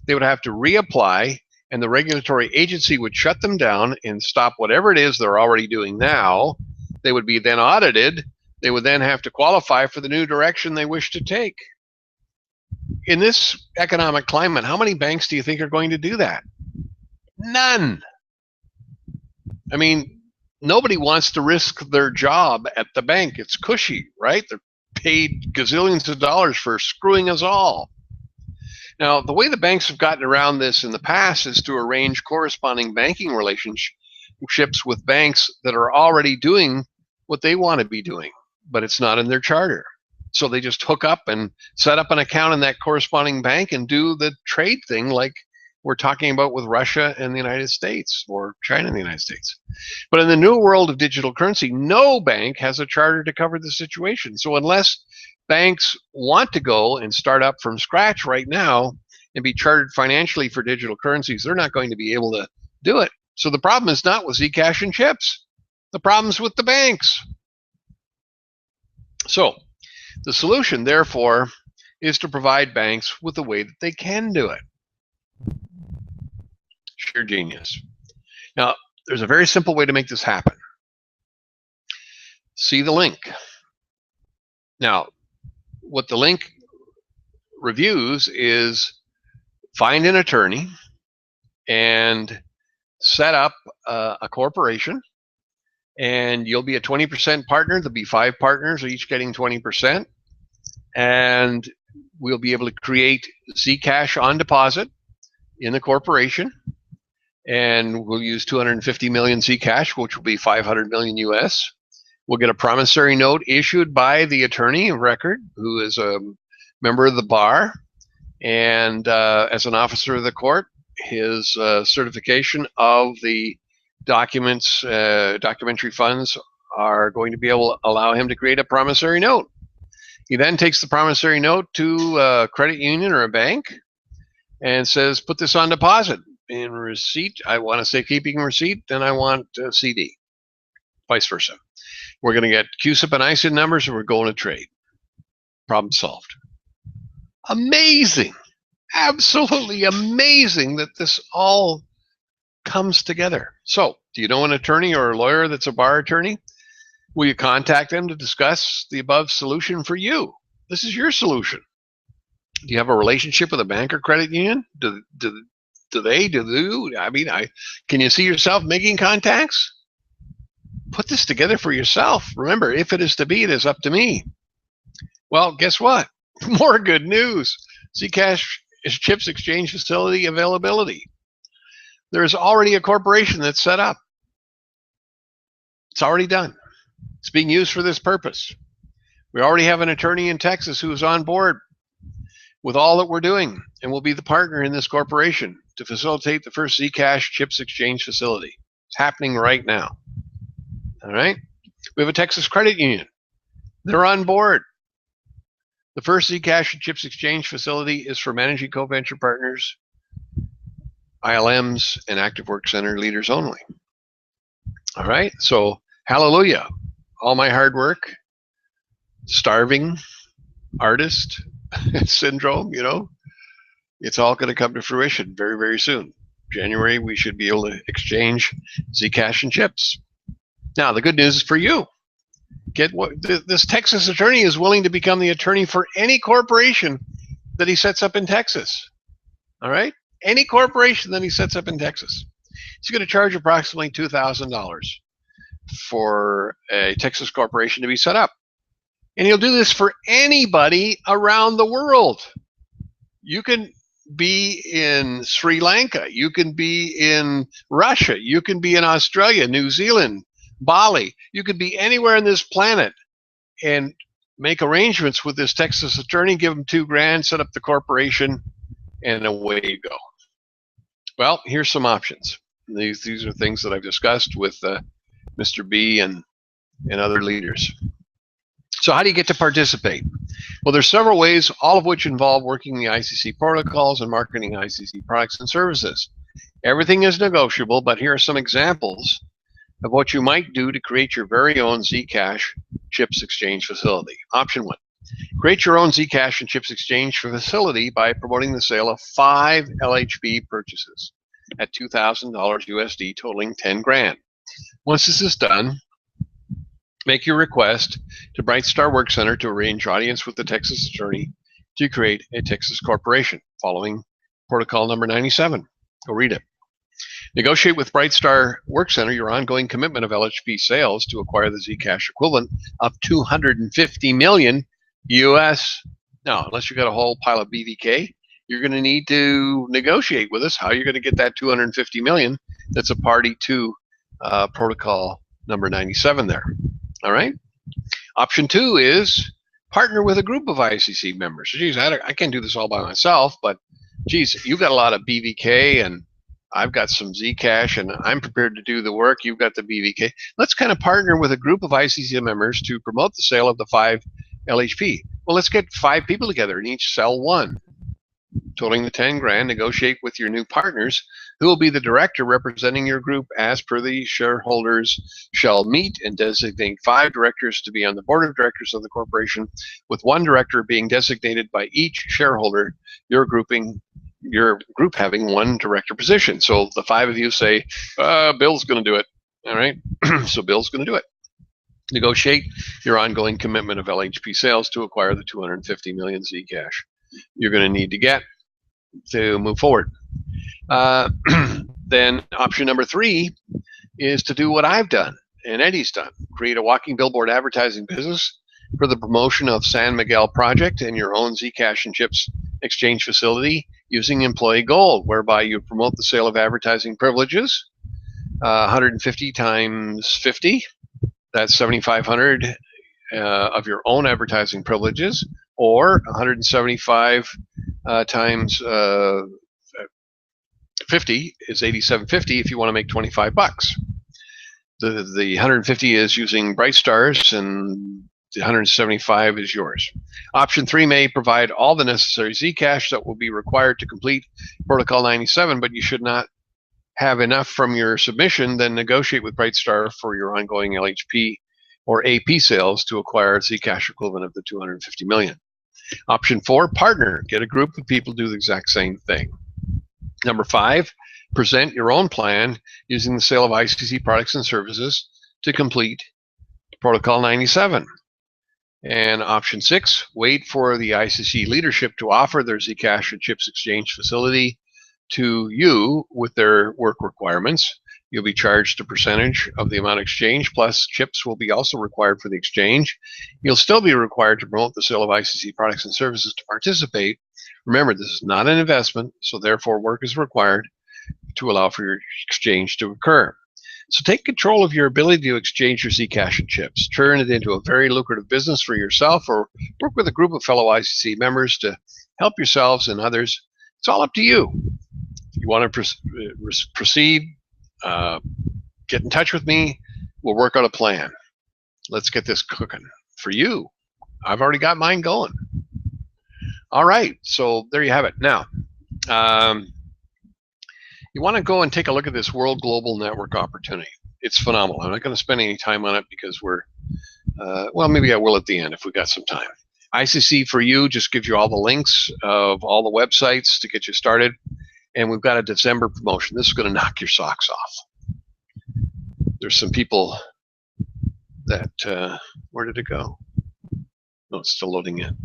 They would have to reapply, and the regulatory agency would shut them down and stop whatever it is they're already doing now. They would be then audited. They would then have to qualify for the new direction they wish to take. In this economic climate, how many banks do you think are going to do that? None. I mean, nobody wants to risk their job at the bank. It's cushy, right? They're paid gazillions of dollars for screwing us all. Now, the way the banks have gotten around this in the past is to arrange corresponding banking relationships with banks that are already doing what they want to be doing, but it's not in their charter. So they just hook up and set up an account in that corresponding bank and do the trade thing like we're talking about with Russia and the United States, or China and the United States. But in the new world of digital currency, no bank has a charter to cover the situation. So unless banks want to go and start up from scratch right now and be chartered financially for digital currencies, they're not going to be able to do it. So the problem is not with Zcash and chips. The problem's with the banks. So the solution, therefore, is to provide banks with a way that they can do it. Sheer genius. Now, there's a very simple way to make this happen. See the link. Now, what the link reviews is find an attorney and set up a corporation, and you'll be a 20% partner. There'll be 5 partners, each getting 20%, and we'll be able to create Zcash on deposit in the corporation, and we'll use 250 million Zcash, which will be 500 million US. We'll get a promissory note issued by the attorney of record, who is a member of the bar, and as an officer of the court, his certification of the documents, documentary funds, are going to be able to allow him to create a promissory note. He then takes the promissory note to a credit union or a bank and says, put this on deposit. In receipt, I want a safekeeping receipt, and I want a CD, vice versa. We're going to get QSIP and ISIN numbers, and we're going to trade. Problem solved. Amazing. Absolutely amazing that this all comes together. So, do you know an attorney or a lawyer that's a bar attorney? Will you contact them to discuss the above solution for you? This is your solution. Do you have a relationship with a bank or credit union? Do you? I mean, can you see yourself making contacts? Put this together for yourself. Remember, if it is to be, it is up to me. Well, guess what? More good news. Zcash chips exchange facility availability. There is already a corporation that's set up. It's already done. It's being used for this purpose. We already have an attorney in Texas who is on board with all that we're doing, and will be the partner in this corporation to facilitate the first Zcash chips exchange facility. It's happening right now. All right? We have a Texas credit union. They're on board. The first Zcash chips exchange facility is for managing co-venture partners, ILMs, and active work center leaders only. All right? So, hallelujah. All my hard work, starving artist syndrome, you know, it's all going to come to fruition very, very soon. January, we should be able to exchange Zcash and chips. Now, the good news is for you. This Texas attorney is willing to become the attorney for any corporation that he sets up in Texas. All right? Any corporation that he sets up in Texas. He's going to charge approximately $2,000 for a Texas corporation to be set up. And he'll do this for anybody around the world. You can be in Sri Lanka. You can be in Russia. You can be in Australia, New Zealand, Bali. You could be anywhere on this planet and make arrangements with this Texas attorney, give him $2,000, set up the corporation, and away you go. Well, here's some options. These are things that I've discussed with Mr. B and other leaders. So how do you get to participate? Well, there's several ways, all of which involve working the ICC protocols and marketing ICC products and services. Everything is negotiable, but here are some examples of what you might do to create your very own Zcash chips exchange facility. Option 1, create your own Zcash and chips exchange facility by promoting the sale of 5 LHB purchases at $2,000 USD, totaling 10 grand. Once this is done, make your request to Bright Star Work Center to arrange audience with the Texas attorney to create a Texas corporation, following protocol number 97. Go read it. Negotiate with Bright Star Work Center your ongoing commitment of LHP sales to acquire the Zcash equivalent of 250 million US. Now, unless you got a whole pile of BVK, you're going to need to negotiate with us how you're going to get that 250 million that's a party to protocol number 97 there. All right. Option 2 is partner with a group of ICC members. So, geez, I can't do this all by myself, but geez, you've got a lot of BVK and I've got some Zcash and I'm prepared to do the work. You've got the BVK. Let's kind of partner with a group of ICC members to promote the sale of the 5 LHP. Well, let's get 5 people together and each sell 1. Totaling the 10 grand, negotiate with your new partners who will be the director representing your group as per the shareholders shall meet and designate 5 directors to be on the board of directors of the corporation, with 1 director being designated by each shareholder, your group having 1 director position. So the 5 of you say, Bill's going to do it. All right. So Bill's going to do it. Negotiate your ongoing commitment of LHP sales to acquire the 250 million Zcash. you're going to need to get to move forward. Then option number 3 is to do what I've done and Eddie's done. Create a walking billboard advertising business for the promotion of San Miguel project and your own Zcash and chips exchange facility using employee gold, whereby you promote the sale of advertising privileges, 150 times 50, that's 7,500 of your own advertising privileges, or 175 times 50 is 87.50 if you want to make 25 bucks. The 150 is using Bright Stars, and the 175 is yours. Option 3 may provide all the necessary Zcash that will be required to complete Protocol 97, but you should not have enough from your submission. Then negotiate with Brightstar for your ongoing LHP or AP sales to acquire Zcash equivalent of the 250 million. Option 4, partner. Get a group of people to do the exact same thing. Number 5, present your own plan using the sale of ICC products and services to complete Protocol 97. And option 6, wait for the ICC leadership to offer their Zcash and chips exchange facility to you with their work requirements. You'll be charged a percentage of the amount exchanged, plus chips will be also required for the exchange. You'll still be required to promote the sale of ICC products and services to participate. Remember, this is not an investment, so therefore work is required to allow for your exchange to occur. So take control of your ability to exchange your Zcash and chips. Turn it into a very lucrative business for yourself, or work with a group of fellow ICC members to help yourselves and others. It's all up to you. If you want to proceed, get in touch with me. We'll work out a plan. Let's get this cooking for you. I've already got mine going. All right, so there you have it. Now, you want to go and take a look at this World Global Network opportunity. It's phenomenal. I'm not going to spend any time on it because we're, well, maybe I will at the end if we got some time. ICC for You just gives you all the links of all the websites to get you started. And we've got a December promotion. This is going to knock your socks off. There's some people that, where did it go? No, it's still loading in.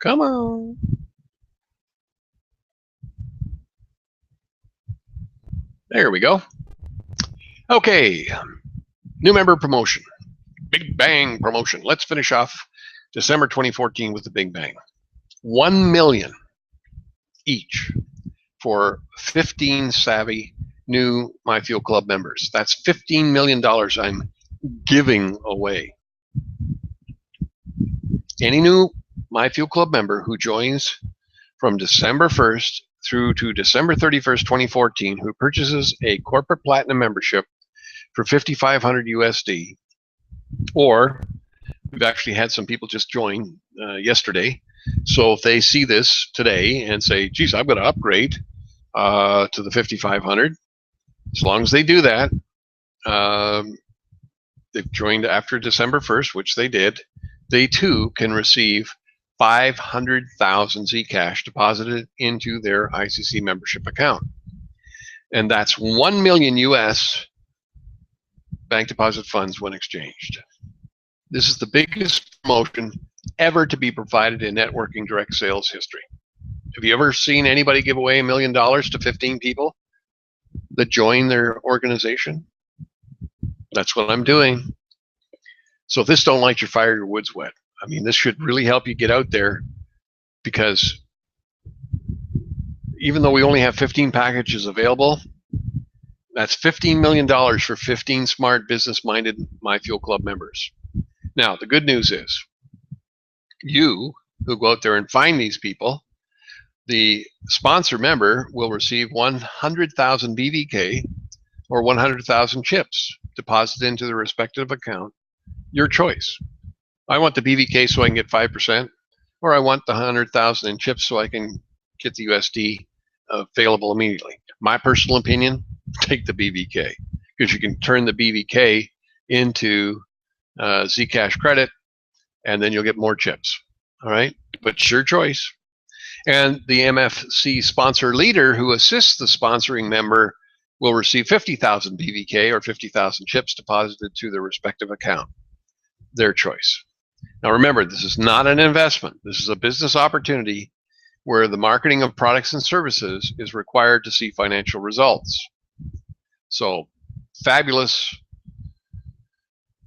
Come on. There we go. Okay, new member promotion. Big Bang promotion. Let's finish off December 2014 with the Big Bang. 1 million each for 15 savvy new Myfuelclub members. That's $15 million I'm giving away. Any new Myfuelclub member who joins from December 1st through to December 31st, 2014, who purchases a corporate platinum membership for $5,500 USD, or we've actually had some people just join yesterday. So if they see this today and say, geez, I'm going to upgrade to the 5,500, as long as they do that, they've joined after December 1st, which they did, they too can receive 500,000 Zcash deposited into their ICC membership account. And that's 1 million US bank deposit funds when exchanged. This is the biggest promotion ever to be provided in networking direct sales history. Have you ever seen anybody give away $1 million to 15 people that join their organization? That's what I'm doing. So if this don't light your fire, your wood's wet. I mean, this should really help you get out there, because even though we only have 15 packages available, that's $15 million for 15 smart, business-minded Myfuelclub members. Now, the good news is, you who go out there and find these people, the sponsor member will receive 100,000 BVK or 100,000 chips deposited into the respective account. Your choice. I want the BVK so I can get 5%, or I want the 100,000 in chips so I can get the USD available immediately. My personal opinion, take the BVK, because you can turn the BVK into Zcash credit, and then you'll get more chips. All right, but it's your choice. And the MFC sponsor leader who assists the sponsoring member will receive 50,000 BVK or 50,000 chips deposited to their respective account. Their choice. Now remember, this is not an investment. This is a business opportunity where the marketing of products and services is required to see financial results. So, fabulous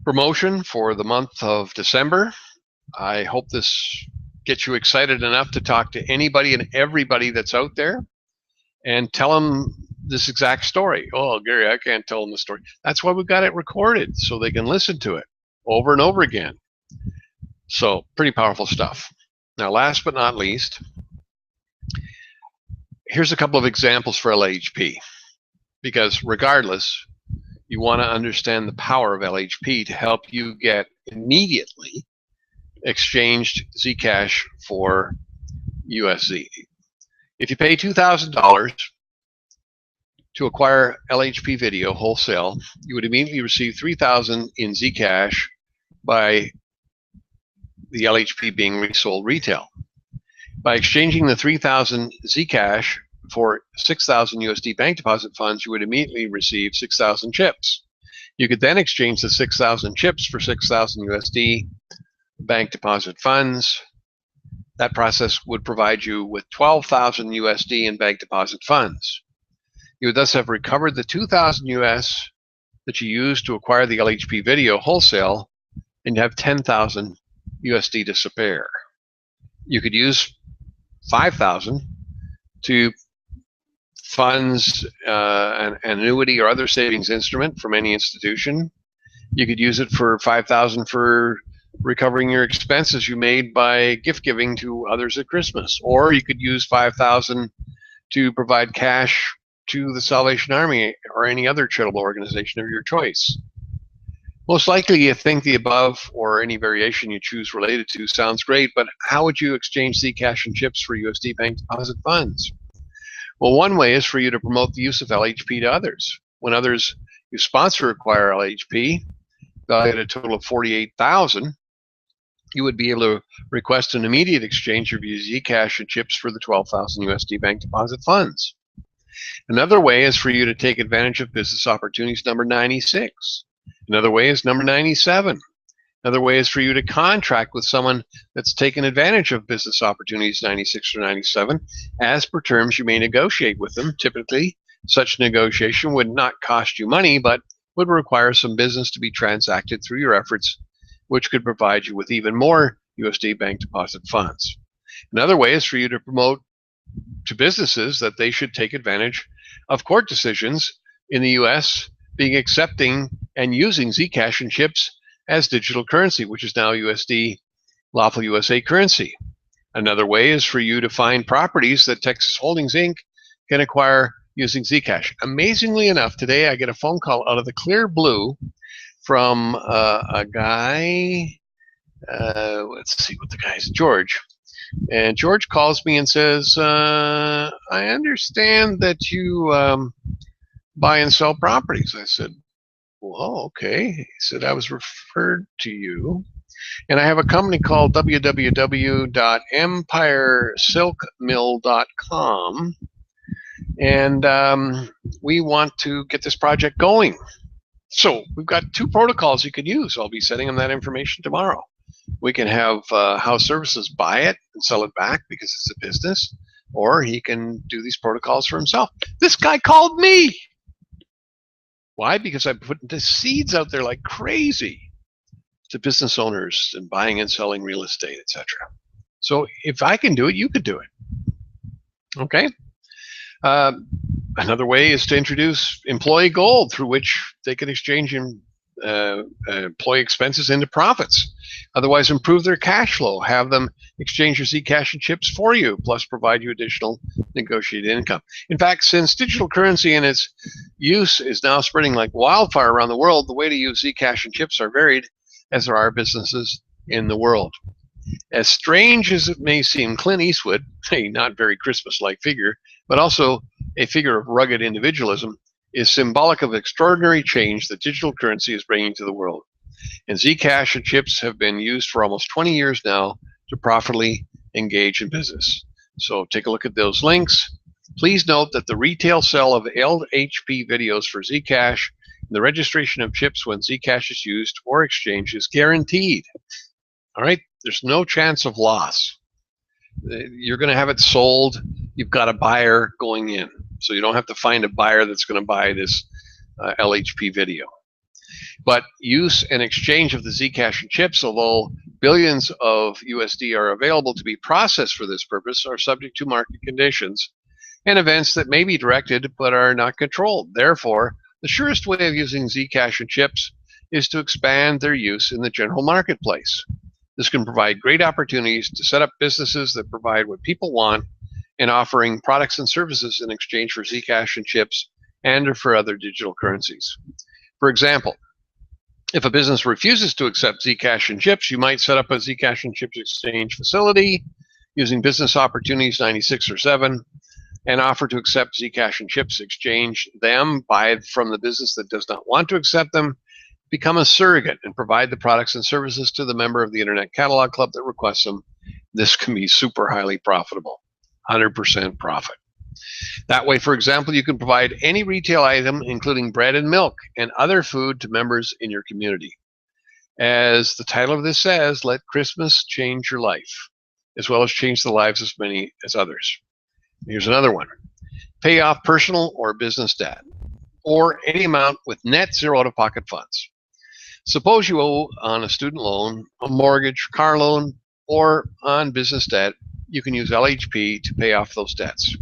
promotion for the month of December. I hope this gets you excited enough to talk to anybody and everybody that's out there and tell them this exact story. Oh, Gary, I can't tell them the story. That's why we've got it recorded, so they can listen to it over and over again. So, pretty powerful stuff. Now, last but not least, here's a couple of examples for LHP, because regardless, you want to understand the power of LHP to help you get immediately exchanged Zcash for USD. If you pay $2,000 to acquire LHP video wholesale, you would immediately receive $3,000 in Zcash by the LHP being resold retail. By exchanging the 3,000 Zcash for 6,000 USD bank deposit funds, you would immediately receive 6,000 chips. You could then exchange the 6,000 chips for 6,000 USD bank deposit funds. That process would provide you with 12,000 USD in bank deposit funds. You would thus have recovered the 2,000 US that you used to acquire the LHP video wholesale, and you have 10,000 USD to spare. You could use 5,000 to funds an annuity or other savings instrument from any institution. You could use it for 5,000 for recovering your expenses you made by gift giving to others at Christmas, or you could use 5,000 to provide cash to the Salvation Army or any other charitable organization of your choice. Most likely you think the above or any variation you choose related to sounds great, but how would you exchange Zcash and chips for USD bank deposit funds? Well, one way is for you to promote the use of LHP to others. When others you sponsor acquire LHP, valued at a total of 48,000, you would be able to request an immediate exchange of your Zcash and chips for the 12,000 USD bank deposit funds. Another way is for you to take advantage of business opportunities number 96. Another way is number 97. Another way is for you to contract with someone that's taken advantage of business opportunities 96 or 97. As per terms, you may negotiate with them. Typically, such negotiation would not cost you money, but would require some business to be transacted through your efforts, which could provide you with even more USD bank deposit funds. Another way is for you to promote to businesses that they should take advantage of court decisions in the US being accepting and using Zcash and chips as digital currency, which is now USD lawful USA currency. Another way is for you to find properties that Texas Holdings Inc. can acquire using Zcash. Amazingly enough, today I get a phone call out of the clear blue from a guy, let's see what the guy's, George. And George calls me and says, I understand that you buy and sell properties. I said, well, okay. He said, I was referred to you. And I have a company called www.empiresilkmill.com. And we want to get this project going. So we've got two protocols you can use. I'll be sending him that information tomorrow. We can have House Services buy it and sell it back because it's a business, or he can do these protocols for himself. This guy called me. Why? Because I put the seeds out there like crazy to business owners and buying and selling real estate, etc. So if I can do it, you could do it. Okay. Another way is to introduce employee gold, through which they can exchange employee expenses into profits. Otherwise, improve their cash flow. Have them exchange your Zcash and chips for you, plus provide you additional negotiated income. In fact, since digital currency and its use is now spreading like wildfire around the world, the way to use Zcash and chips are varied, as there are businesses in the world. As strange as it may seem, Clint Eastwood, a not very Christmas-like figure, but also a figure of rugged individualism, is symbolic of extraordinary change that digital currency is bringing to the world. And Zcash and chips have been used for almost 20 years now to profitably engage in business. So take a look at those links. Please note that the retail sale of LHP videos for Zcash and the registration of chips when Zcash is used or exchanged is guaranteed. All right, there's no chance of loss. You're going to have it sold. You've got a buyer going in, so you don't have to find a buyer that's going to buy this LHP video. But use and exchange of the Zcash and chips, although billions of USD are available to be processed for this purpose, are subject to market conditions and events that may be directed but are not controlled. Therefore, the surest way of using Zcash and chips is to expand their use in the general marketplace. This can provide great opportunities to set up businesses that provide what people want and offering products and services in exchange for Zcash and chips and for other digital currencies. For example, if a business refuses to accept Zcash and chips, you might set up a Zcash and chips exchange facility using Business Opportunities 96 or 7 and offer to accept Zcash and chips, exchange them, buy from the business that does not want to accept them, become a surrogate and provide the products and services to the member of the Internet Catalog Club that requests them. This can be super highly profitable, 100% profit. That way, for example, you can provide any retail item, including bread and milk and other food, to members in your community. As the title of this says, let Christmas change your life, as well as change the lives of many as others. Here's another one. Pay off personal or business debt, or any amount with net zero out-of-pocket funds. Suppose you owe on a student loan, a mortgage, car loan, or on business debt. You can use LHP to pay off those debts.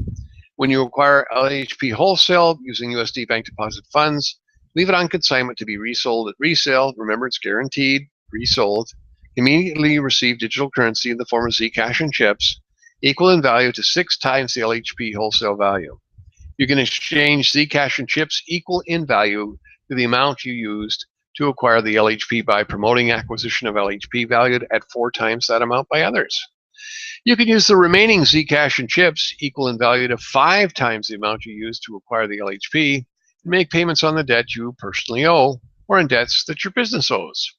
When you acquire LHP wholesale using USD bank deposit funds, leave it on consignment to be resold at resale. Remember, it's guaranteed, resold. Immediately receive digital currency in the form of Zcash and chips, equal in value to 6 times the LHP wholesale value. You can exchange Zcash and chips equal in value to the amount you used to acquire the LHP by promoting acquisition of LHP valued at 4 times that amount by others. You can use the remaining Zcash and chips equal in value to 5 times the amount you used to acquire the LHP and make payments on the debt you personally owe or in debts that your business owes.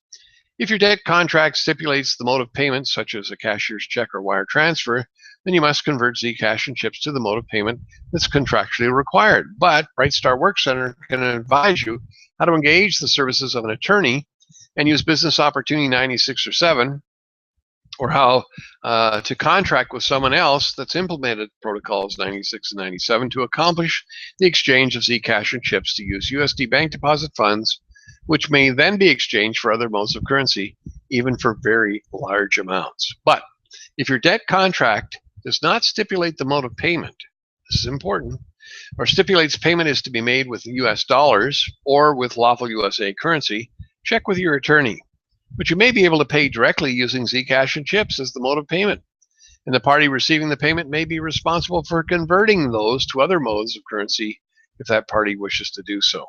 If your debt contract stipulates the mode of payment, such as a cashier's check or wire transfer, then you must convert Zcash and chips to the mode of payment that's contractually required. But BrightStar Work Center can advise you how to engage the services of an attorney and use Business Opportunity 96 or 7, or how to contract with someone else that's implemented protocols 96 and 97 to accomplish the exchange of Zcash and chips to use USD bank deposit funds, which may then be exchanged for other modes of currency, even for very large amounts. But if your debt contract does not stipulate the mode of payment, this is important, or stipulates payment is to be made with US dollars or with lawful USA currency, check with your attorney. But you may be able to pay directly using Zcash and chips as the mode of payment, and the party receiving the payment may be responsible for converting those to other modes of currency if that party wishes to do so.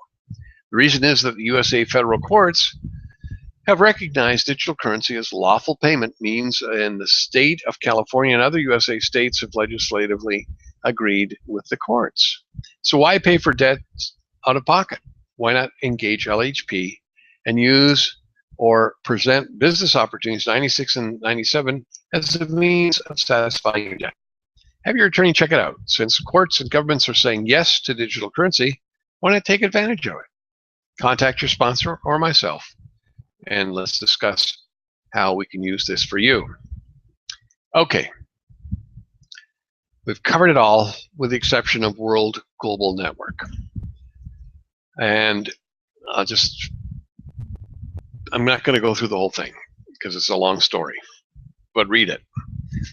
The reason is that the USA federal courts have recognized digital currency as lawful payment means, and the state of California and other USA states have legislatively agreed with the courts. So why pay for debt out of pocket? Why not engage LHP and use or present Business Opportunities 96 and 97 as a means of satisfying your debt? Have your attorney check it out. Since courts and governments are saying yes to digital currency, why not take advantage of it? Contact your sponsor or myself, and let's discuss how we can use this for you. Okay, we've covered it all with the exception of World Global Network. And I'm not going to go through the whole thing because it's a long story, but read it.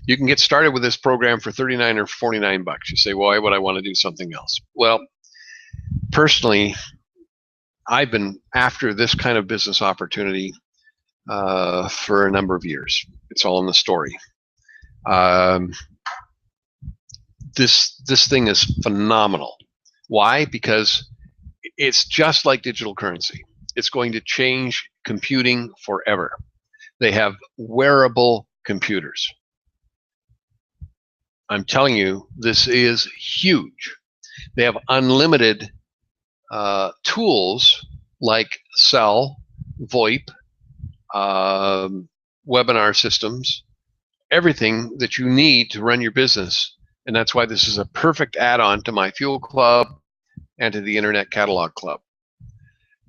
You can get started with this program for 39 or 49 bucks. You say, why would I want to do something else? Well, personally, I've been after this kind of business opportunity for a number of years. It's all in the story. This thing is phenomenal. Why? Because it's just like digital currency. It's going to change computing forever. They have wearable computers. I'm telling you, this is huge. They have unlimited tools like Cell, VoIP, webinar systems, everything that you need to run your business. And that's why this is a perfect add-on to Myfuelclub and to the Internet Catalog Club.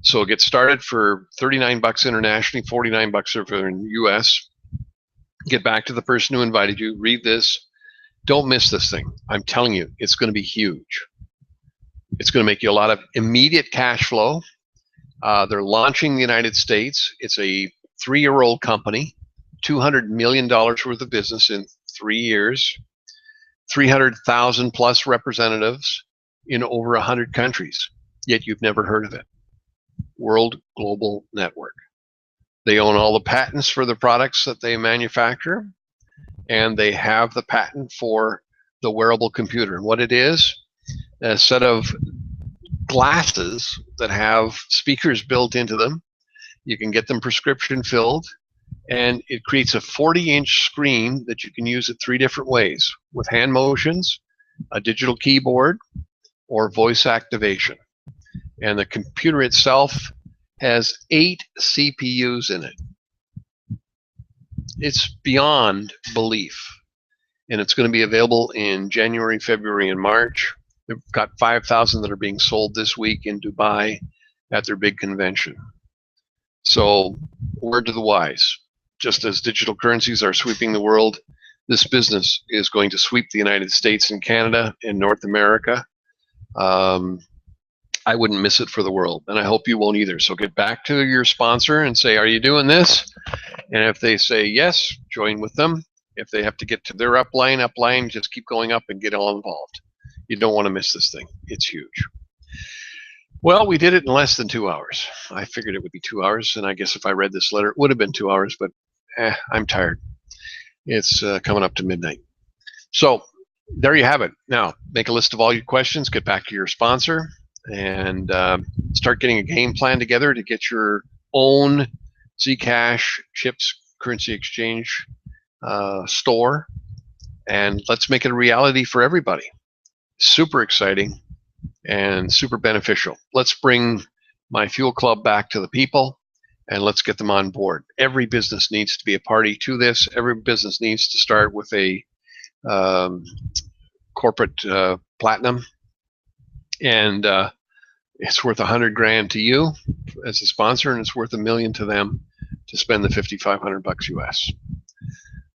So get started for 39 bucks internationally, 49 bucks over in the US. Get back to the person who invited you. Read this. Don't miss this thing. I'm telling you, it's going to be huge. It's going to make you a lot of immediate cash flow. They're launching in the United States. It's a 3-year-old company, $200 million worth of business in 3 years, 300,000 plus representatives in over 100 countries, yet you've never heard of it. World Global Network. They own all the patents for the products that they manufacture, and they have the patent for the wearable computer. And what it is, a set of glasses that have speakers built into them. You can get them prescription filled, and it creates a 40-inch screen that you can use it 3 different ways, with hand motions, a digital keyboard, or voice activation. And the computer itself has 8 CPUs in it. It's beyond belief. And it's going to be available in January, February, and March. They've got 5,000 that are being sold this week in Dubai at their big convention. So, word to the wise. Just as digital currencies are sweeping the world, this business is going to sweep the United States and Canada and North America. I wouldn't miss it for the world, and I hope you won't either. So get back to your sponsor and say, are you doing this? And if they say yes, join with them. If they have to get to their upline, just keep going up and get all involved. You don't want to miss this thing. It's huge. Well, we did it in less than 2 hours. I figured it would be 2 hours, and I guess if I read this letter, it would have been 2 hours, but I'm tired. It's coming up to midnight. So there you have it. Now, make a list of all your questions, get back to your sponsor, and start getting a game plan together to get your own Zcash chips currency exchange store, and let's make it a reality for everybody. Super exciting and super beneficial. Let's bring Myfuelclub back to the people, and let's get them on board. Every business needs to be a party to this. Every business needs to start with a corporate platinum, and it's worth $100,000 to you as a sponsor, and it's worth $1 million to them to spend the $5,500 US.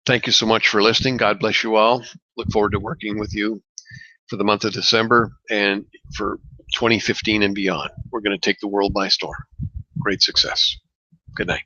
Thank you so much for listening. God bless you all. Look forward to working with you for the month of December and for 2015 and beyond. We're going to take the world by storm. Great success. Good night.